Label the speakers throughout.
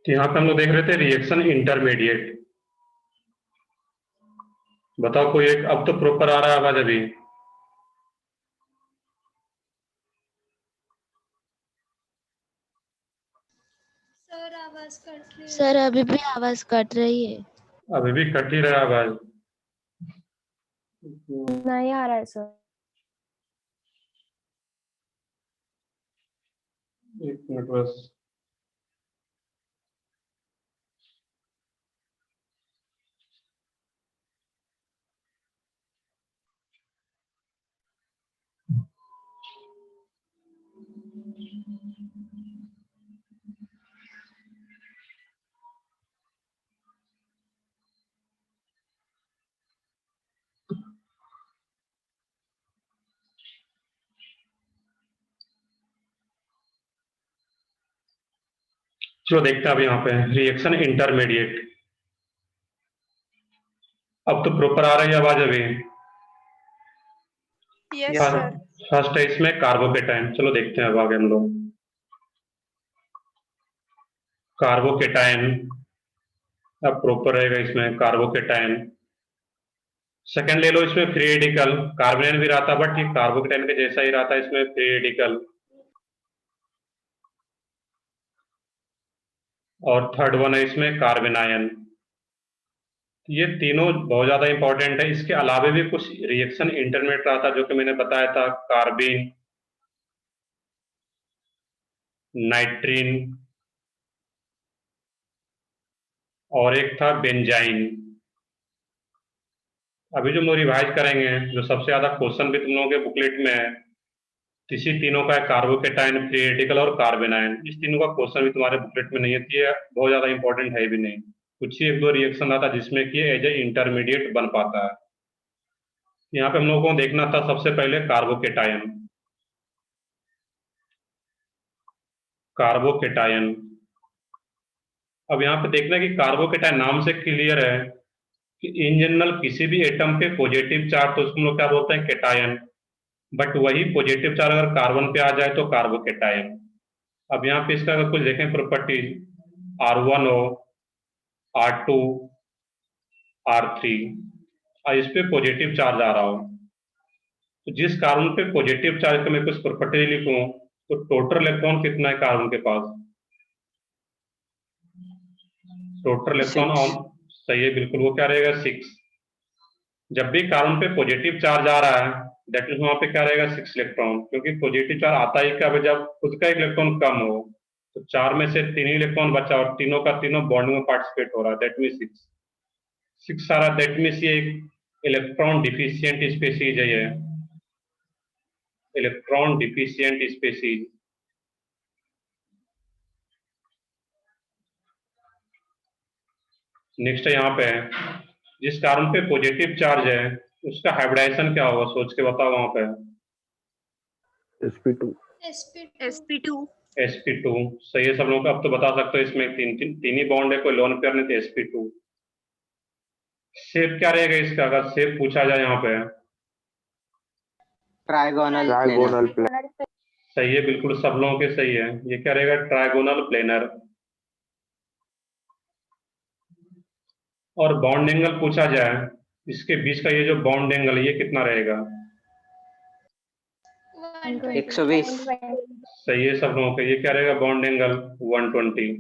Speaker 1: तो यहाँ पे हम लोग देख रहे थे रिएक्शन इंटरमीडिएट। बताओ कोई एक, अब तो प्रॉपर आ रहा है आवाज अभी?
Speaker 2: सर आवाज कट रही है।
Speaker 3: सर अभी भी आवाज कट रही है।
Speaker 1: अभी भी कट ही रहा है आवाज।
Speaker 4: नहीं आ रहा है सर।
Speaker 1: एक मिनट बस। चलो देखते हैं अब यहाँ पे रिएक्शन इंटरमीडिएट। अब तो प्रॉपर आ रही है आवाज अभी?
Speaker 2: Yes sir.
Speaker 1: फर्स्ट है इसमें कार्बोकेटाइन। चलो देखते हैं अब आगे हम लोग। कार्बोकेटाइन अब प्रॉपर रहेगा इसमें कार्बोकेटाइन। सेकंड ले लो इसमें फ्री रेडिकल। कार्बोनेन भी रहता बट ये कार्बोकेटाइन के जैसा ही रहता है इसमें फ्री रेडिकल। और थर्ड वन है इसमें कार्बेनायन। ये तीनों बहुत ज्यादा इंपॉर्टेंट है। इसके अलावा भी कुछ रिएक्शन इंटरमीडिएट रहा था जो कि मैंने बताया था, कार्बिन, नाइट्रीन और एक था बेंजाइन। अभी जो हम लोग रिवाइज करेंगे, जो सबसे ज्यादा क्वेश्चन भी तुम लोगों के बुकलेट में है, इसी तीनों का है कार्बोकेटाइन, फ्री रेडिकल और कार्बेनाइन। इस तीनों का क्वेश्चन भी तुम्हारे बुकलेट में नहीं है, ये बहुत ज्यादा इंपॉर्टेंट है भी नहीं। कुछ ही एक दो रिएक्शन रहा था जिसमें कि एज ए इंटरमीडिएट बन पाता है। यहाँ पे हम लोगों को देखना था सबसे पहले कार्बोकेटाइन। कार्बोकेटाइन अब यहाँ पे देखना है कि कार्बोकेटाइन नाम से क्लियर है कि इन जनरल किसी भी एटम पे पॉजिटिव चार्ज तो उसको हम लोग क्या बोलते हैं, केटायन। बट वही पॉजिटिव चार्ज अगर कार्बन पे आ जाए तो कार्बोकेटाइन। अब यहाँ पे इसका अगर कुछ देखें प्रॉपर्टीज, R1 हो, R2, R3 और इस पे पॉजिटिव चार्ज आ रहा हो, तो जिस कार्बन पे पॉजिटिव चार्ज का मैं कुछ प्रॉपर्टी लिखूं तो टोटल इलेक्ट्रॉन कितना है कार्बन के पास? टोटल इलेक्ट्रॉन ऑन सही है बिल्कुल, वो क्या रहेगा 6। जब भी कार्बन पे पॉजिटिव चार्ज आ रहा है दैट मीन्स वहां पे क्या रहेगा 6 इलेक्ट्रॉन, क्योंकि पॉजिटिव चार्ज आता ही कब है, जब खुद का एक इलेक्ट्रॉन कम हो। तो 4 में से 3 ही इलेक्ट्रॉन बचा और तीनों का तीनों बॉन्डिंग में पार्टिसिपेट हो रहा है, दैट मीन्स 6 आ रहा है। दैट मीन्स ये एक इलेक्ट्रॉन डिफिशियंट स्पीसीज है, ये इलेक्ट्रॉन डिफिशियंट स्पीसीज। नेक्स्ट है यहाँ पे जिस कार्बन पे पॉजिटिव चार्ज है उसका हाइब्रिडाइजेशन क्या होगा, सोच के बताओ। वहां पे
Speaker 5: sp2
Speaker 1: sp2 सही है सब लोग। अब तो बता सकते हो इसमें तीन ही बॉन्ड है, कोई लोन पेयर नहीं, तो sp2। शेप क्या रहेगा इसका अगर शेप पूछा जाए यहाँ पे?
Speaker 6: Trigonal
Speaker 5: planar.
Speaker 1: सही है बिल्कुल, सब लोगों के सही है। ये क्या रहेगा, ट्राइगोनल प्लेनर। और बॉन्ड एंगल पूछा जाए, इसके बीच का ये जो बॉन्ड एंगल है ये कितना रहेगा?
Speaker 6: 120।
Speaker 1: सही है सब लोगों के, ये क्या रहेगा बॉन्ड एंगल 120।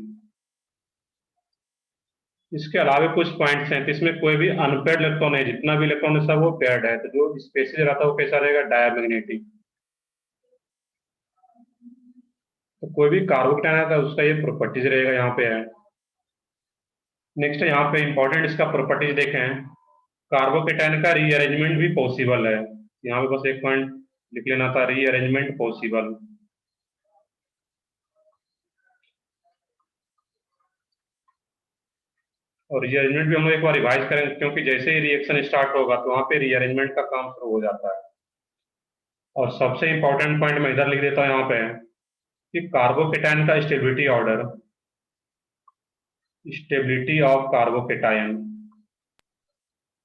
Speaker 1: इसके अलावा कुछ पॉइंट्स हैं, तो इसमें कोई भी अनपेयर्ड इलेक्ट्रॉन है, जितना भी इलेक्ट्रॉन है सब वो पेयर्ड है। तो जो स्पेसिस रहता है वो कैसा रहेगा, डायमैग्नेटिक। तो कोई भी कार्बोकेटाइन आता है उसका ये प्रॉपर्टीज रहेगा, यहाँ पे है। नेक्स्ट यहाँ पे इंपॉर्टेंट इसका प्रॉपर्टीज देखें, कार्बोकेटाइन का रीअरेंजमेंट भी पॉसिबल है। यहाँ पे बस एक पॉइंट लिख लेना था, रीअरेंजमेंट पॉसिबल। और रीअरेंजमेंट भी हम लोग एक बार रिवाइज करेंगे, क्योंकि जैसे ही रिएक्शन स्टार्ट होगा तो वहां पे रीअरेंजमेंट का काम शुरू हो जाता है। और सबसे इंपॉर्टेंट पॉइंट मैं इधर लिख देता हूँ यहाँ पे कि कार्बोकेटाइन का stability order, stability of carbocation.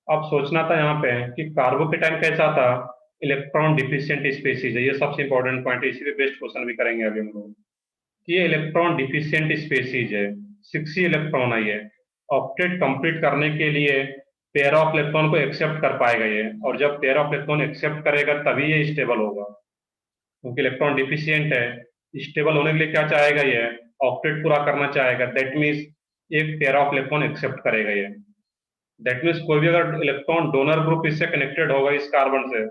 Speaker 1: अब सोचना था यहाँ पे कि कार्बोकेटाइन कैसा था, इलेक्ट्रॉन डिफिशियंट स्पीसीज है। ये सबसे इंपॉर्टेंट पॉइंट है, इसी पे बेस्ट क्वेश्चन भी करेंगे अभी हम लोग। ये इलेक्ट्रॉन डिफिशियंट स्पीसीज है, 6 ही इलेक्ट्रॉन है ये। ऑक्टेट कंप्लीट करने के लिए पेयर ऑफ इलेक्ट्रॉन को एक्सेप्ट कर पाएगा ये, और जब पेयर ऑफ इलेक्ट्रॉन एक्सेप्ट करेगा तभी ये स्टेबल होगा, क्योंकि इलेक्ट्रॉन डिफिशियंट है। स्टेबल होने के लिए क्या चाहेगा ये, ऑक्टेट पूरा करना चाहेगा। दैट मीन्स एक पेयर ऑफ इलेक्ट्रॉन एक्सेप्ट करेगा ये। दैट मीन्स कोई भी अगर इलेक्ट्रॉन डोनर ग्रुप इससे कनेक्टेड होगा इस कार्बन से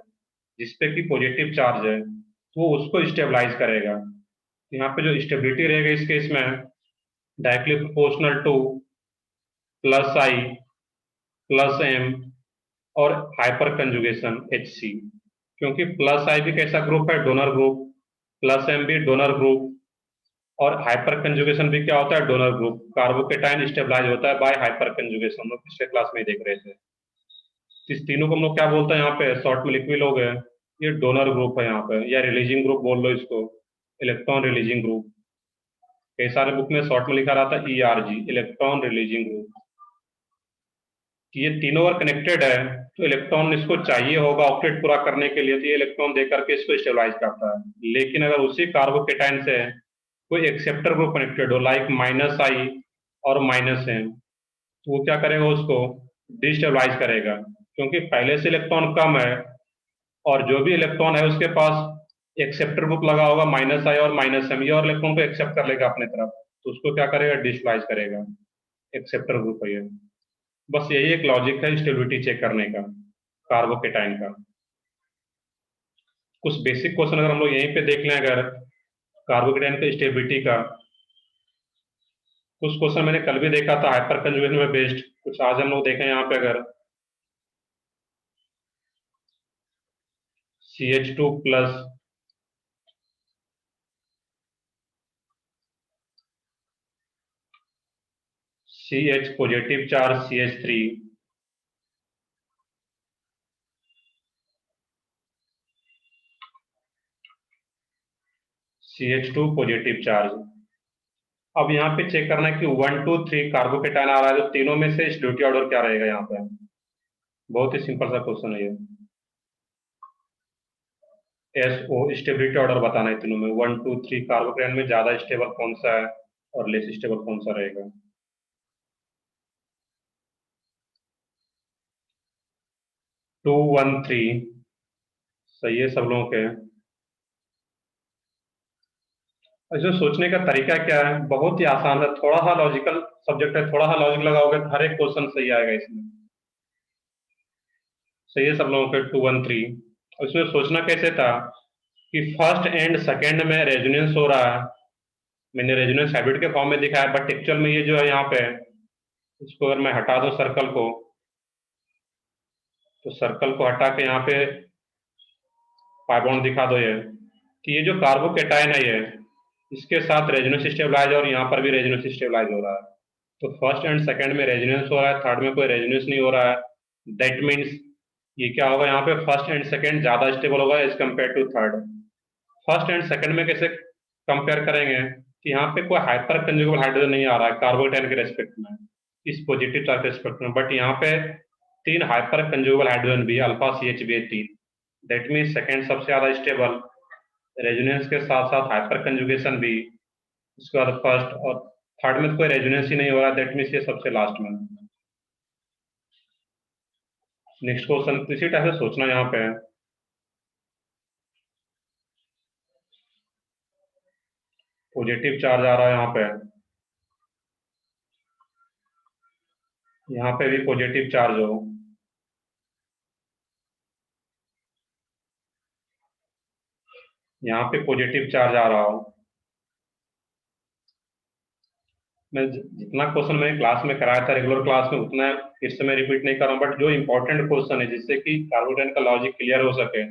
Speaker 1: जिसपे कि पॉजिटिव चार्ज है, तो वो उसको स्टेबलाइज करेगा। यहाँ पे जो स्टेबिलिटी रहेगा इस केस में directly proportional two plus I plus M और हाइपर कंजुगेशन HC, क्योंकि प्लस आई भी कैसा ग्रुप है, डोनर ग्रुप, प्लस एम भी डोनर ग्रुप, और हाइपर कंजुगेशन भी क्या होता है, डोनर ग्रुप। कार्बोकेटाइन स्टेबलाइज होता है बाय हाइपर कंजुगेशन, हम लोग पिछले क्लास में ही देख रहे थे। इस तीनों को हम लोग क्या बोलते हैं यहाँ पे, शॉर्ट में लिख भी लोग हैं, ये डोनर ग्रुप है यहाँ पे, या रिलीजिंग ग्रुप बोल लो इसको, इलेक्ट्रॉन रिलीजिंग ग्रुप। कई सारे बुक में शॉर्ट में लिखा रहता है ERG, इलेक्ट्रॉन रिलीजिंग ग्रुप। ये तीनों अगर कनेक्टेड है तो इलेक्ट्रॉन इसको चाहिए होगा ऑक्टेट पूरा करने के लिए, तो ये इलेक्ट्रॉन दे करके इसको स्टेबलाइज करता है। लेकिन अगर उसी कार्बोकेटाइन से कोई एक्सेप्टर ग्रुप कनेक्टेड हो, लाइक -I और -M, तो वो क्या करेगा, उसको डिस्टेबलाइज करेगा, क्योंकि पहले से इलेक्ट्रॉन कम है और जो भी इलेक्ट्रॉन है उसके पास एक्सेप्टर ग्रुप लगा होगा -I और -M, ये और इलेक्ट्रॉन को एक्सेप्ट कर लेगा अपने तरफ, तो उसको क्या करेगा, डिस्टेबलाइज करेगा। एक्सेप्टर ग्रुप है ये। बस यही एक लॉजिक है स्टेबिलिटी चेक करने का कार्बोकेटाइन का। कुछ बेसिक क्वेश्चन अगर हम लोग यहीं पे देख लें, अगर कार्बोकेटाइन का स्टेबिलिटी का, कुछ क्वेश्चन मैंने कल भी देखा था हाइपर कंजुगेशन में बेस्ड, कुछ आज हम लोग देखें यहाँ पे। अगर CH2 plus CH positive charge CH3 CH2 positive charge. अब यहाँ पे चेक करना है कि 1 2 3 कार्बोकेटाइन आ रहा है, तो तीनों में से स्टेबिलिटी ऑर्डर क्या रहेगा यहाँ पे। बहुत ही सिंपल सा क्वेश्चन है ये। SO स्टेबिलिटी ऑर्डर बताना है तीनों में, 1 2 3 कार्बोकेटाइन में ज्यादा स्टेबल कौन सा है और लेस स्टेबल कौन सा रहेगा। 2 1 3 सही है सब लोगों के। इसमें सोचने का तरीका क्या है, बहुत ही आसान है, थोड़ा सा लॉजिकल सब्जेक्ट है, थोड़ा सा लॉजिक लगाओगे तो हर एक क्वेश्चन सही आएगा इसमें। सही है सब लोगों के 2 1 3। और इसमें सोचना कैसे था कि फर्स्ट एंड सेकेंड में रेजोनेंस हो रहा है, मैंने रेजोनेंस हैबिट के फॉर्म में दिखाया, बट एक्चुअल में ये जो है यहाँ पे, इसको अगर मैं हटा दूं सर्कल को, तो सर्कल को हटा के यहाँ पे पाई बॉन्ड दिखा दो ये, कि ये जो कार्बोकेटाइन है ये, इसके साथ रेजोनेंस स्टेबलाइज और यहाँ पर भी रेजोनेंस स्टेबलाइज हो रहा है। तो फर्स्ट एंड सेकंड में रेजोनेंस हो रहा है, थर्ड में कोई रेजोनेंस नहीं हो रहा है। दैट मीन्स ये क्या होगा, यहाँ पे फर्स्ट एंड सेकंड ज्यादा स्टेबल होगा as compare to third. First and second में कैसे कंपेयर करेंगे कि यहाँ पे कोई हाइपर कंजुगेबल हाइड्रोजन नहीं आ रहा है कार्बोकेटाइन के रेस्पेक्ट में, इस पॉजिटिव चार्ज के रेस्पेक्ट में, बट यहाँ पे 3 हाइपर कंजुगेबल हाइड्रोजन भी अल्फा CH भी 3। दैट मीन्स सेकंड सबसे ज्यादा स्टेबल, रेजोनेंस के साथ साथ हाइपर कंजुगेशन भी, उसके बाद फर्स्ट, और थर्ड में तो कोई रेजोनेंस ही नहीं हो रहा, दैट मीन्स ये सबसे लास्ट में। नेक्स्ट क्वेश्चन इसी टाइप से सोचना, यहाँ पे पॉजिटिव चार्ज आ रहा है यहाँ पे भी पॉजिटिव चार्ज हो, यहाँ पे पॉजिटिव चार्ज आ रहा हो। मैं जितना क्वेश्चन मैंने क्लास में कराया था रेगुलर क्लास में, उतना फिर से मैं रिपीट नहीं कर रहा हूँ, बट जो इंपॉर्टेंट क्वेश्चन है जिससे कि कार्बोकेटाइन का लॉजिक क्लियर हो सके,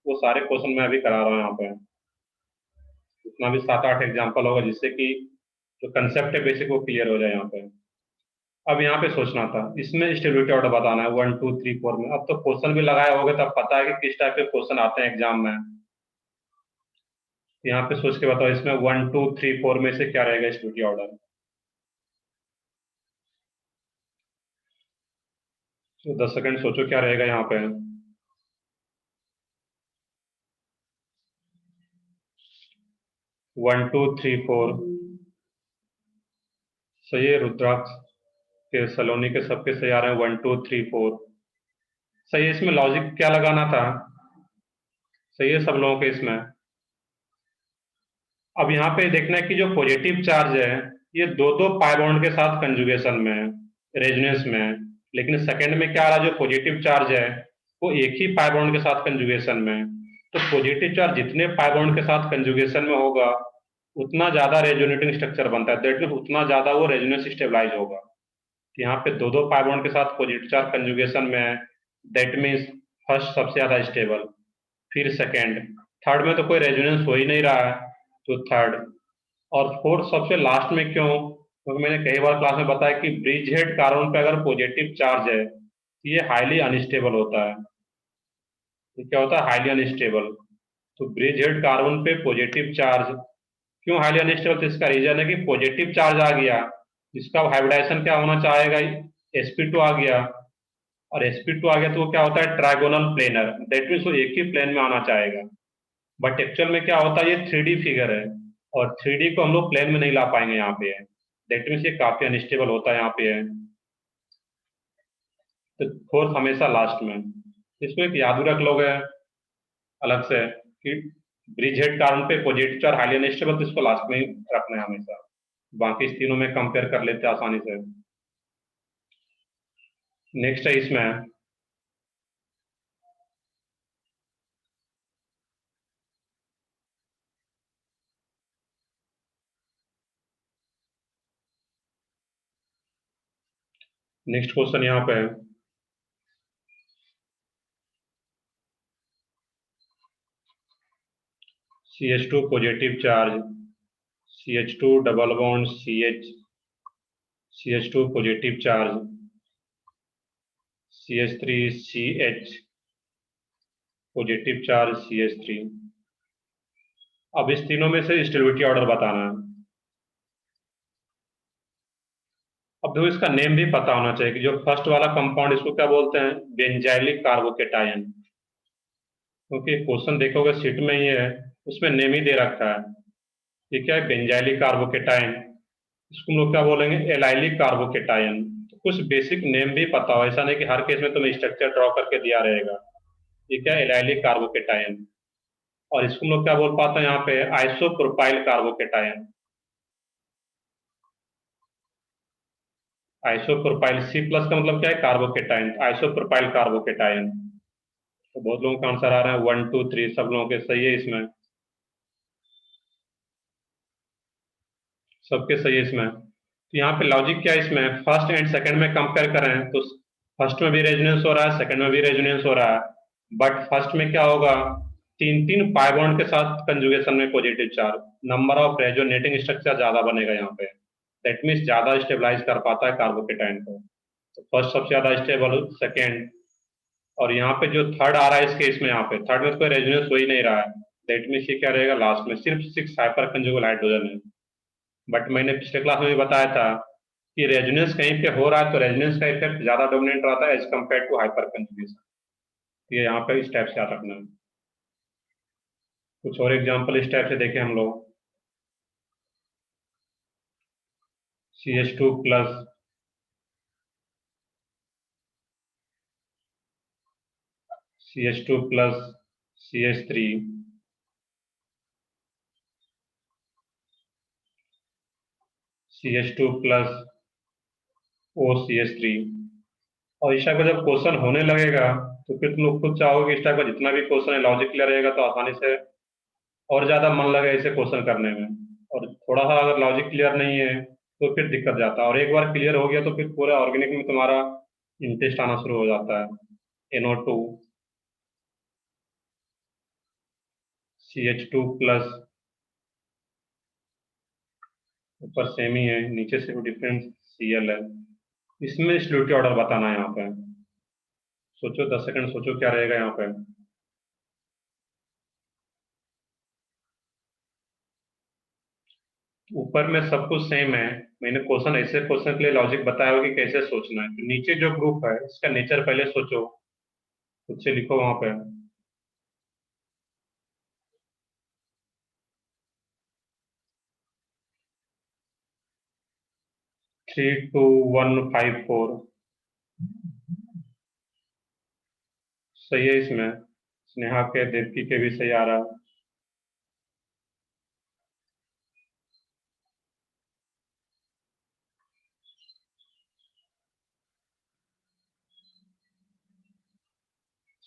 Speaker 1: वो सारे क्वेश्चन मैं अभी करा रहा हूँ यहाँ पे। उतना भी 7 8 एग्जाम्पल होगा जिससे कि जो कंसेप्ट है बेसिक वो क्लियर हो जाए यहाँ पे। अब यहाँ पे सोचना था, इसमें स्टेबिलिटी ऑर्डर बताना है 1 2 3 4 में। अब तो क्वेश्चन भी लगाए होगे तब पता है कि किस टाइप के क्वेश्चन आते हैं एग्जाम में। यहाँ पे सोच के बताओ, इसमें 1 2 3 4 में से क्या रहेगा स्टेबिलिटी ऑर्डर। तो 10 सेकंड सोचो क्या रहेगा यहाँ पे। 1 2 3 4 सही है, रुद्राक्ष के सलोनी के सबके सही आ रहे हैं, 1 2 3 4 सही है। इसमें लॉजिक क्या लगाना था? सही है सब लोगों के इसमें। अब यहाँ पे देखना है कि जो पॉजिटिव चार्ज है ये दो दो पाई बॉन्ड के साथ कंजुगेशन में है, रेजोनेंस में है। लेकिन सेकंड में क्या आ रहा है, जो पॉजिटिव चार्ज है वो एक ही पाई बॉन्ड के साथ कंजुगेशन में है। तो पॉजिटिव चार्ज जितने पाई बॉन्ड के साथ कंजुगेशन में होगा उतना ज्यादा रेजोनेटिंग स्ट्रक्चर बनता है, दैट मीन्स उतना ज्यादा वो रेजोनेंस स्टेबलाइज होगा। तो यहाँ पे दो दो पाई बॉन्ड के साथ पॉजिटिव चार्ज कंजुगेशन में है, दैट मीन्स फर्स्ट सबसे ज्यादा स्टेबल, फिर सेकेंड, थर्ड में तो कोई रेजोनेंस हो ही नहीं रहा है तो थर्ड, और फोर्थ सबसे लास्ट में क्यों? क्योंकि मैंने कई बार क्लास में बताया कि ब्रिज हेड कार्बन पे अगर पॉजिटिव चार्ज है तो ये हाईली अनस्टेबल होता है। ये क्या होता है? Highly unstable. तो ब्रिज हेड कार्बन पे पॉजिटिव चार्ज क्यों हाईली अनस्टेबल? तो इसका रीजन है कि पॉजिटिव चार्ज आ गया, इसका हाइब्रिडाइजेशन क्या होना चाहेगा, sp2 आ गया, और sp2 आ गया तो वो क्या होता है? ट्राइगोनल प्लेनर, दैट मीन्स वो एक ही प्लेन में आना चाहेगा। बट एक्चुअल में क्या होता है, ये 3D फिगर है और 3D को हम लोग प्लेन में नहीं ला पाएंगे यहाँ पे है, दैट मीन्स ये काफी अनस्टेबल होता है यहाँ पे है। तो फोर्थ हमेशा लास्ट में। इसको एक याद रख लोगे अलग से कि ब्रिज हेड कार्बन पे पॉजिटिव चार्ज हाईली अनस्टेबल, तो इसको लास्ट में ही रखना है हमेशा। बाकी इस तीनों में कंपेयर कर लेते हैं आसानी से। नेक्स्ट है इसमें नेक्स्ट क्वेश्चन यहाँ पे है, CH2 positive charge, CH2 double bond CH, CH2 positive charge, CH3CH positive charge CH3। अब इस तीनों में से स्टेबिलिटी ऑर्डर बताना है। अब देखो इसका नेम भी पता होना चाहिए कि जो फर्स्ट वाला कंपाउंड इसको क्या बोलते हैं? Benzylic carbocation. क्योंकि क्वेश्चन देखोगे सीट में ही है, उसमें नेम ही दे रखा है। ये क्या है? Benzylic carbocation. इसको हम लोग क्या बोलेंगे? Allylic carbocation. तो कुछ बेसिक नेम भी पता हो, ऐसा नहीं कि हर केस में तुम्हें स्ट्रक्चर ड्रॉ करके दिया रहेगा। ये क्या है? Allylic carbocation. और इसको हम लोग क्या बोल पाते हैं यहाँ पे? Isopropyl carbocation. Isopropyl, C plus का मतलब क्या है? Carbocation, isopropyl carbocation. तो बहुत लोगों का आंसर आ रहा है 1 2 3, सब लोगों के सही है इसमें, सबके सही है इसमें। तो यहाँ पे लॉजिक क्या है इसमें? फर्स्ट एंड सेकंड में कंपेयर करें तो फर्स्ट में भी रेजोनेंस हो रहा है, सेकंड में भी रेजोनेंस हो रहा है, बट फर्स्ट में क्या होगा? तीन तीन पाई बॉन्ड के साथ कंजुगेशन में positive charge, number of resonating structure ज्यादा बनेगा यहाँ पे, दैट मीन्स ज्यादा स्टेबलाइज कर पाता है कार्बोकेटाइन को। तो फर्स्ट सबसे ज्यादा स्टेबल, सेकेंड, और यहाँ पे जो थर्ड आ रहा है इस केस में, यहाँ पे थर्ड में तो कोई रेजोनेंस हो ही नहीं रहा है, दैट मीन्स ये क्या रहेगा? लास्ट में सिर्फ 6 हाइपर कंजुगल हाइड्रोजन है। बट मैंने पिछले क्लास में भी बताया था कि रेजोनेंस कहीं पे हो रहा है तो रेजोनेंस का इफेक्ट ज्यादा डोमिनेंट रहता है as compare to hyper conjugation. ये यहाँ पे इस टाइप से याद रखना है। कुछ और एग्जांपल इस टाइप से देखें हम लोग। CH2 plus, CH2 plus CH3, CH2 plus OCH3। और इस टाइप का जब क्वेश्चन होने लगेगा तो फिर तुम लोग खुद चाहोगे कि इस टाइप का जितना भी क्वेश्चन है लॉजिक क्लियर रहेगा तो आसानी से और ज्यादा मन लगे इसे क्वेश्चन करने में। और थोड़ा सा अगर लॉजिक क्लियर नहीं है तो फिर दिक्कत जाता है, और एक बार क्लियर हो गया तो फिर पूरा ऑर्गेनिक में तुम्हारा इंटरेस्ट आना शुरू हो जाता है। NO2, CH2 प्लस, ऊपर सेम ही है, नीचे से डिफरेंस Cl है। इसमें स्टेबिलिटी ऑर्डर बताना है यहाँ पे। सोचो 10 सेकंड सोचो क्या रहेगा यहाँ पे। ऊपर में सब कुछ सेम है, मैंने क्वेश्चन ऐसे क्वेश्चन के लिए लॉजिक बताया हो कि कैसे सोचना है। तो नीचे जो ग्रुप है इसका नेचर पहले सोचो, खुद से लिखो वहां पे। 32154 सही है। इसमें स्नेहा के, देवकी के भी सही आ रहा है।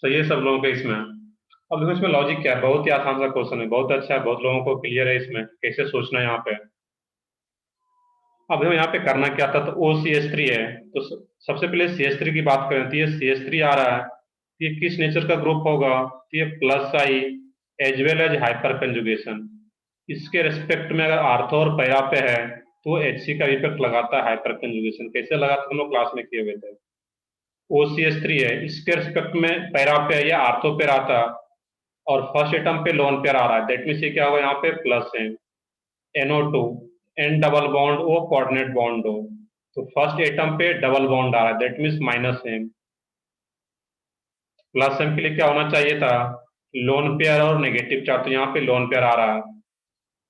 Speaker 1: सही है सब लोगों के इसमें। अब देखो इसमें लॉजिक क्या है, बहुत ही आसान सा क्वेश्चन है, बहुत अच्छा है, बहुत लोगों को क्लियर है इसमें कैसे सोचना है यहाँ पे। अब देखो यहाँ पे करना क्या था, तो OCH3 है, तो सबसे पहले CH3 की बात करें तो ये CH3 आ रहा है, तो ये किस नेचर का ग्रुप होगा, तो ये plus I as well as hyperconjugation. इसके रेस्पेक्ट में अगर आर्थो और पैरा पे है तो HC का इफेक्ट लगाता है हाइपर कंजुगेशन। कैसे लगाता है हम लोग क्लास में किए हुए थे। OCH3 है, इसके रेस्पेक्ट में पैरा पे है या आर्थो पे आता, और फर्स्ट एटम पे लोन पेयर आ रहा है, दैट मीन्स ये क्या होगा यहाँ पे प्लस है। NO2 N double bond O coordinate bond हो, तो फर्स्ट एटम पे डबल बॉन्ड आ रहा है, that means minus M। Plus M के लिए क्या होना चाहिए था, लोन पेयर और नेगेटिव चार्ज, तो यहाँ पे लोन पेयर आ रहा है,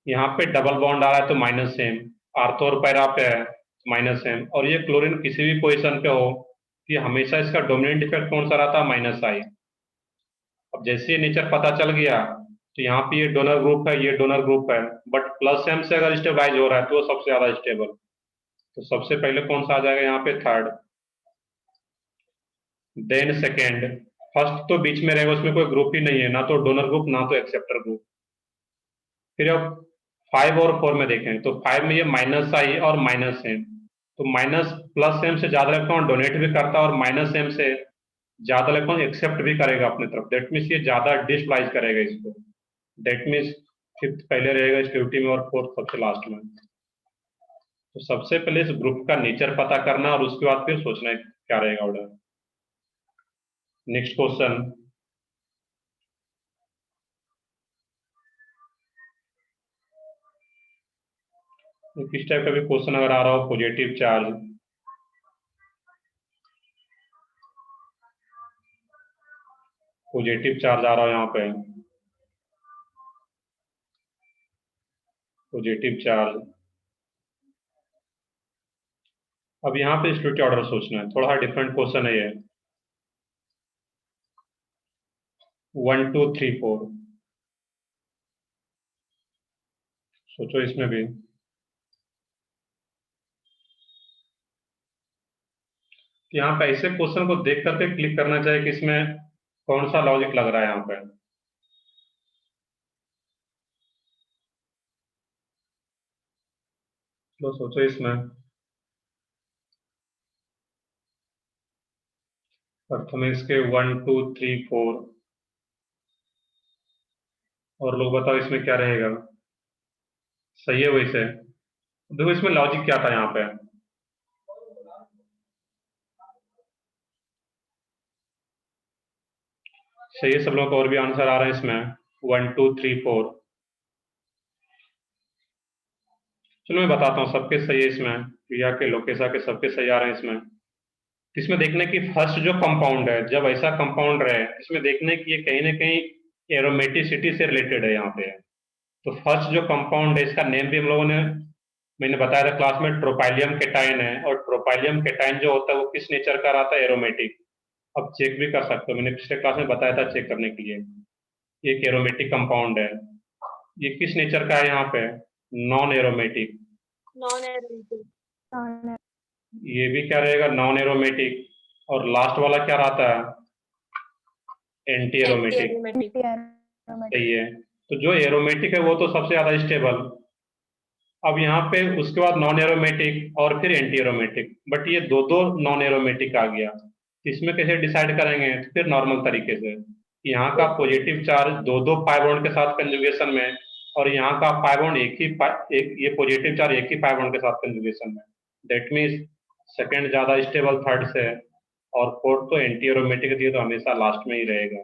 Speaker 1: यहाँ पे डबल बॉन्ड आ रहा है तो माइनस M, आर्थो और पैरा पे है माइनस M, और ये क्लोरीन किसी भी पोजिशन पे हो कि हमेशा इसका डोमिनेंट इफेक्ट कौन सा रहता है, माइनस आई। अब जैसे ये नेचर पता चल गया तो यहाँ पे ये डोनर ग्रुप है, ये डोनर ग्रुप है, बट प्लस M से अगर स्टेबलाइज हो रहा है तो वो सबसे ज्यादा स्टेबल। तो सबसे पहले कौन सा आ जाएगा यहाँ पे, थर्ड, देन सेकेंड। फर्स्ट तो बीच में रहेगा, उसमें कोई ग्रुप ही नहीं है, ना तो डोनर ग्रुप ना तो एक्सेप्टर ग्रुप। फिर अब 5 और 4 में देखें तो 5 में ये माइनस आई और माइनस M, तो माइनस प्लस M से ज्यादा इलेक्ट्रॉन डोनेट भी करता है और माइनस M से ज्यादा इलेक्ट्रॉन एक्सेप्ट भी करेगा अपने तरफ, दैट मीन्स ये ज्यादा डिस्प्लाइज करेगा इसको। दैट मीन्स फिफ्थ पहले रहेगा स्टिविटी में और फोर्थ सबसे लास्ट में। तो सबसे पहले इस ग्रुप का नेचर पता करना और उसके बाद फिर सोचना है क्या रहेगा ऑर्डर। नेक्स्ट क्वेश्चन, किस टाइप का भी क्वेश्चन अगर आ रहा हो, पॉजिटिव चार्ज, पॉजिटिव चार्ज आ रहा हो यहाँ पे, पॉजिटिव चार्ज। अब यहाँ पे स्टिविटी ऑर्डर सोचना है, थोड़ा डिफरेंट क्वेश्चन है ये। 1 2 3 4 सोचो इसमें भी। यहाँ पे ऐसे क्वेश्चन को देख करके क्लिक करना चाहिए कि इसमें कौन सा लॉजिक लग रहा है यहाँ पे। तो सोचो इसमें, प्रथम इसके 1 2 3 4, और लोग बताओ इसमें क्या रहेगा। सही है वैसे, देखो इसमें लॉजिक क्या था यहाँ पे। सही है सब लोगों को, और भी आंसर आ रहे हैं इसमें 1 2 3 4। चलो मैं बताता हूँ, सबके सही है इसमें, प्रिया के, लोकेशा के, सबके सही आ रहे हैं इसमें। इसमें देखने की फर्स्ट जो कंपाउंड है, जब ऐसा कंपाउंड रहे इसमें देखने की ये कहीं ना कहीं एरोमेटिसिटी से रिलेटेड है यहाँ पे। तो फर्स्ट जो कंपाउंड है इसका नेम भी हम लोगों ने, मैंने बताया था क्लास में, ट्रोपाइलियम केटाइन है, और ट्रोपाइलियम केटाइन जो होता है वो किस नेचर का रहता है, एरोमेटिक। अब चेक भी कर सकते हो, मैंने पिछले क्लास में बताया था चेक करने के लिए। ये एक एरोमेटिक कंपाउंड है, ये किस नेचर का है यहाँ पे, नॉन एरोमेटिक।
Speaker 2: Non aromatic.
Speaker 1: ये भी क्या रहेगा, नॉन एरोमेटिक। और लास्ट वाला क्या रहता है, एंटी एरोमेटिक। सही है, तो जो एरोमेटिक है वो तो सबसे ज्यादा स्टेबल। अब यहाँ पे उसके बाद नॉन एरोमेटिक और फिर एंटी एरोमेटिक, बट ये दो दो नॉन एरोमेटिक आ गया, तो इसमें कैसे डिसाइड करेंगे, तो फिर नॉर्मल तरीके से यहाँ का पॉजिटिव चार्ज दो दो पाई बॉन्ड के साथ कंजुगेशन में, और यहाँ का पाई बॉन्ड एक ये पॉजिटिव चार्ज एक ही पाई बॉन्ड के साथ कंजुगेशन में, दैट मीन्स सेकंड ज्यादा स्टेबल थर्ड से, और फोर्थ तो एंटी एरोमेटिक दिए तो हमेशा लास्ट में ही रहेगा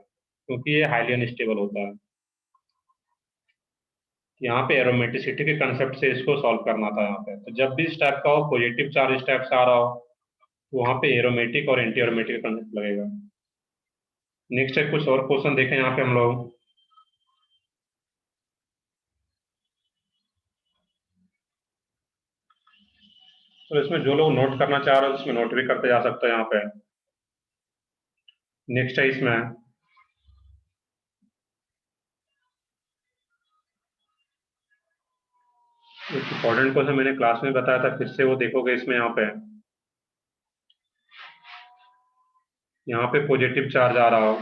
Speaker 1: क्योंकि ये हाईली अनस्टेबल होता है। यहाँ पे एरोमेटिसिटी के कंसेप्ट से इसको सॉल्व करना था यहाँ पे। तो जब भी इस टाइप का हो, पॉजिटिव चार्ज इस टाइप से आ रहा हो, तो वहाँ पे एरोमेटिक और एंटी एरोमेटिक का कंसेप्ट लगेगा। नेक्स्ट है, कुछ और क्वेश्चन देखें यहाँ पे हम लोग। तो इसमें जो लोग नोट करना चाह रहे हो इसमें नोट भी करते जा सकते हैं यहाँ पे। नेक्स्ट है इसमें एक इंपॉर्टेंट क्वेश्चन मैंने क्लास में बताया था, फिर से वो देखोगे इसमें। यहाँ पे पॉजिटिव चार्ज आ रहा हो,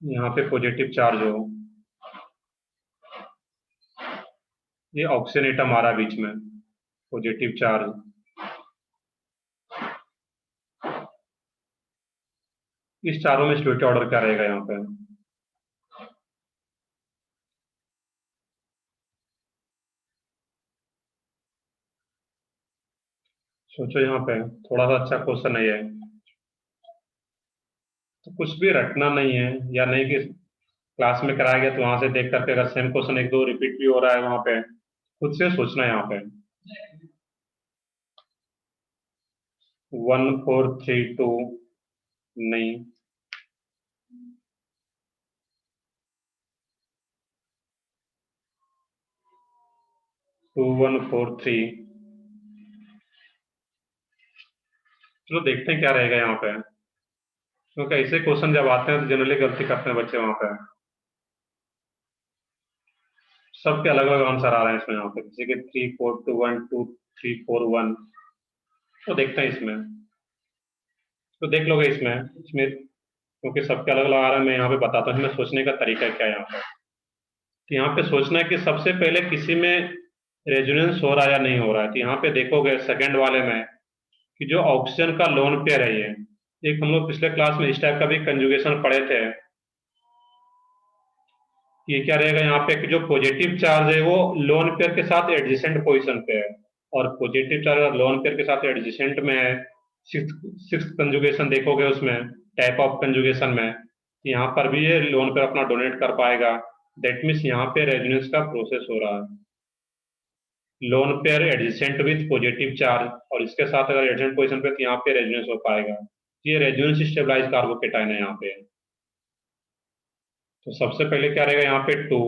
Speaker 1: यहाँ पे पॉजिटिव चार्ज हो, ये ऑक्सीजन एटम आ रहा है बीच में, पॉजिटिव चार्ज। इस चारों में स्टेबिलिटी ऑर्डर क्या रहेगा यहाँ पे? सोचो, यहाँ पे थोड़ा सा अच्छा क्वेश्चन है ये, तो कुछ भी रटना नहीं है, या नहीं कि क्लास में कराया गया तो वहां से देख करके अगर सेम क्वेश्चन एक दो रिपीट भी हो रहा है वहां पे, खुद से सोचना है यहाँ पे। 1432 नहीं, 2143। चलो देखते हैं क्या रहेगा यहाँ पे, क्योंकि ऐसे क्वेश्चन जब आते हैं तो जनरली गलती करते हैं बच्चे वहां पे। सबके अलग अलग आंसर आ रहे हैं इसमें, यहाँ पे किसी के 3421 2341। तो देखते हैं इसमें, तो देख लोगे इसमें इसमें क्योंकि सबके अलग अलग आ रहे हैं, मैं यहाँ पे बताता हूँ इसमें सोचने का तरीका क्या है यहाँ पे। तो यहाँ पे सोचना है कि सबसे पहले किसी में रेजोनेंस हो रहा है या नहीं हो रहा है। तो यहाँ पे देखोगे सेकंड वाले में कि जो ऑक्सीजन का लोन पेयर है, ये एक हम लोग पिछले क्लास में इस टाइप का भी कंजुगेशन पढ़े थे। ये क्या रहेगा यहाँ पे कि जो पॉजिटिव चार्ज है वो लोन पेयर के साथ एडजेसेंट पोजीशन पे है, और पॉजिटिव चार्ज अगर लोन पेयर के साथ एडजेसेंट में है, सिक्स कंजुगेशन देखोगे उसमें, टाइप ऑफ कंजुगेशन में, यहाँ पर भी ये लोन पेयर अपना डोनेट कर पाएगा। दैट मीन्स यहाँ पे रेजोनेंस का प्रोसेस हो रहा है। Lone pair adjacent with positive charge, और इसके साथ अगर एडजेसेंट पोजीशन पे तो यहाँ पे रेजोनेंस हो पाएगा। ये रेजोनेंस स्टेबलाइज कार्बोकेटाइन है यहाँ पे। तो सबसे पहले क्या रहेगा यहाँ पे 2,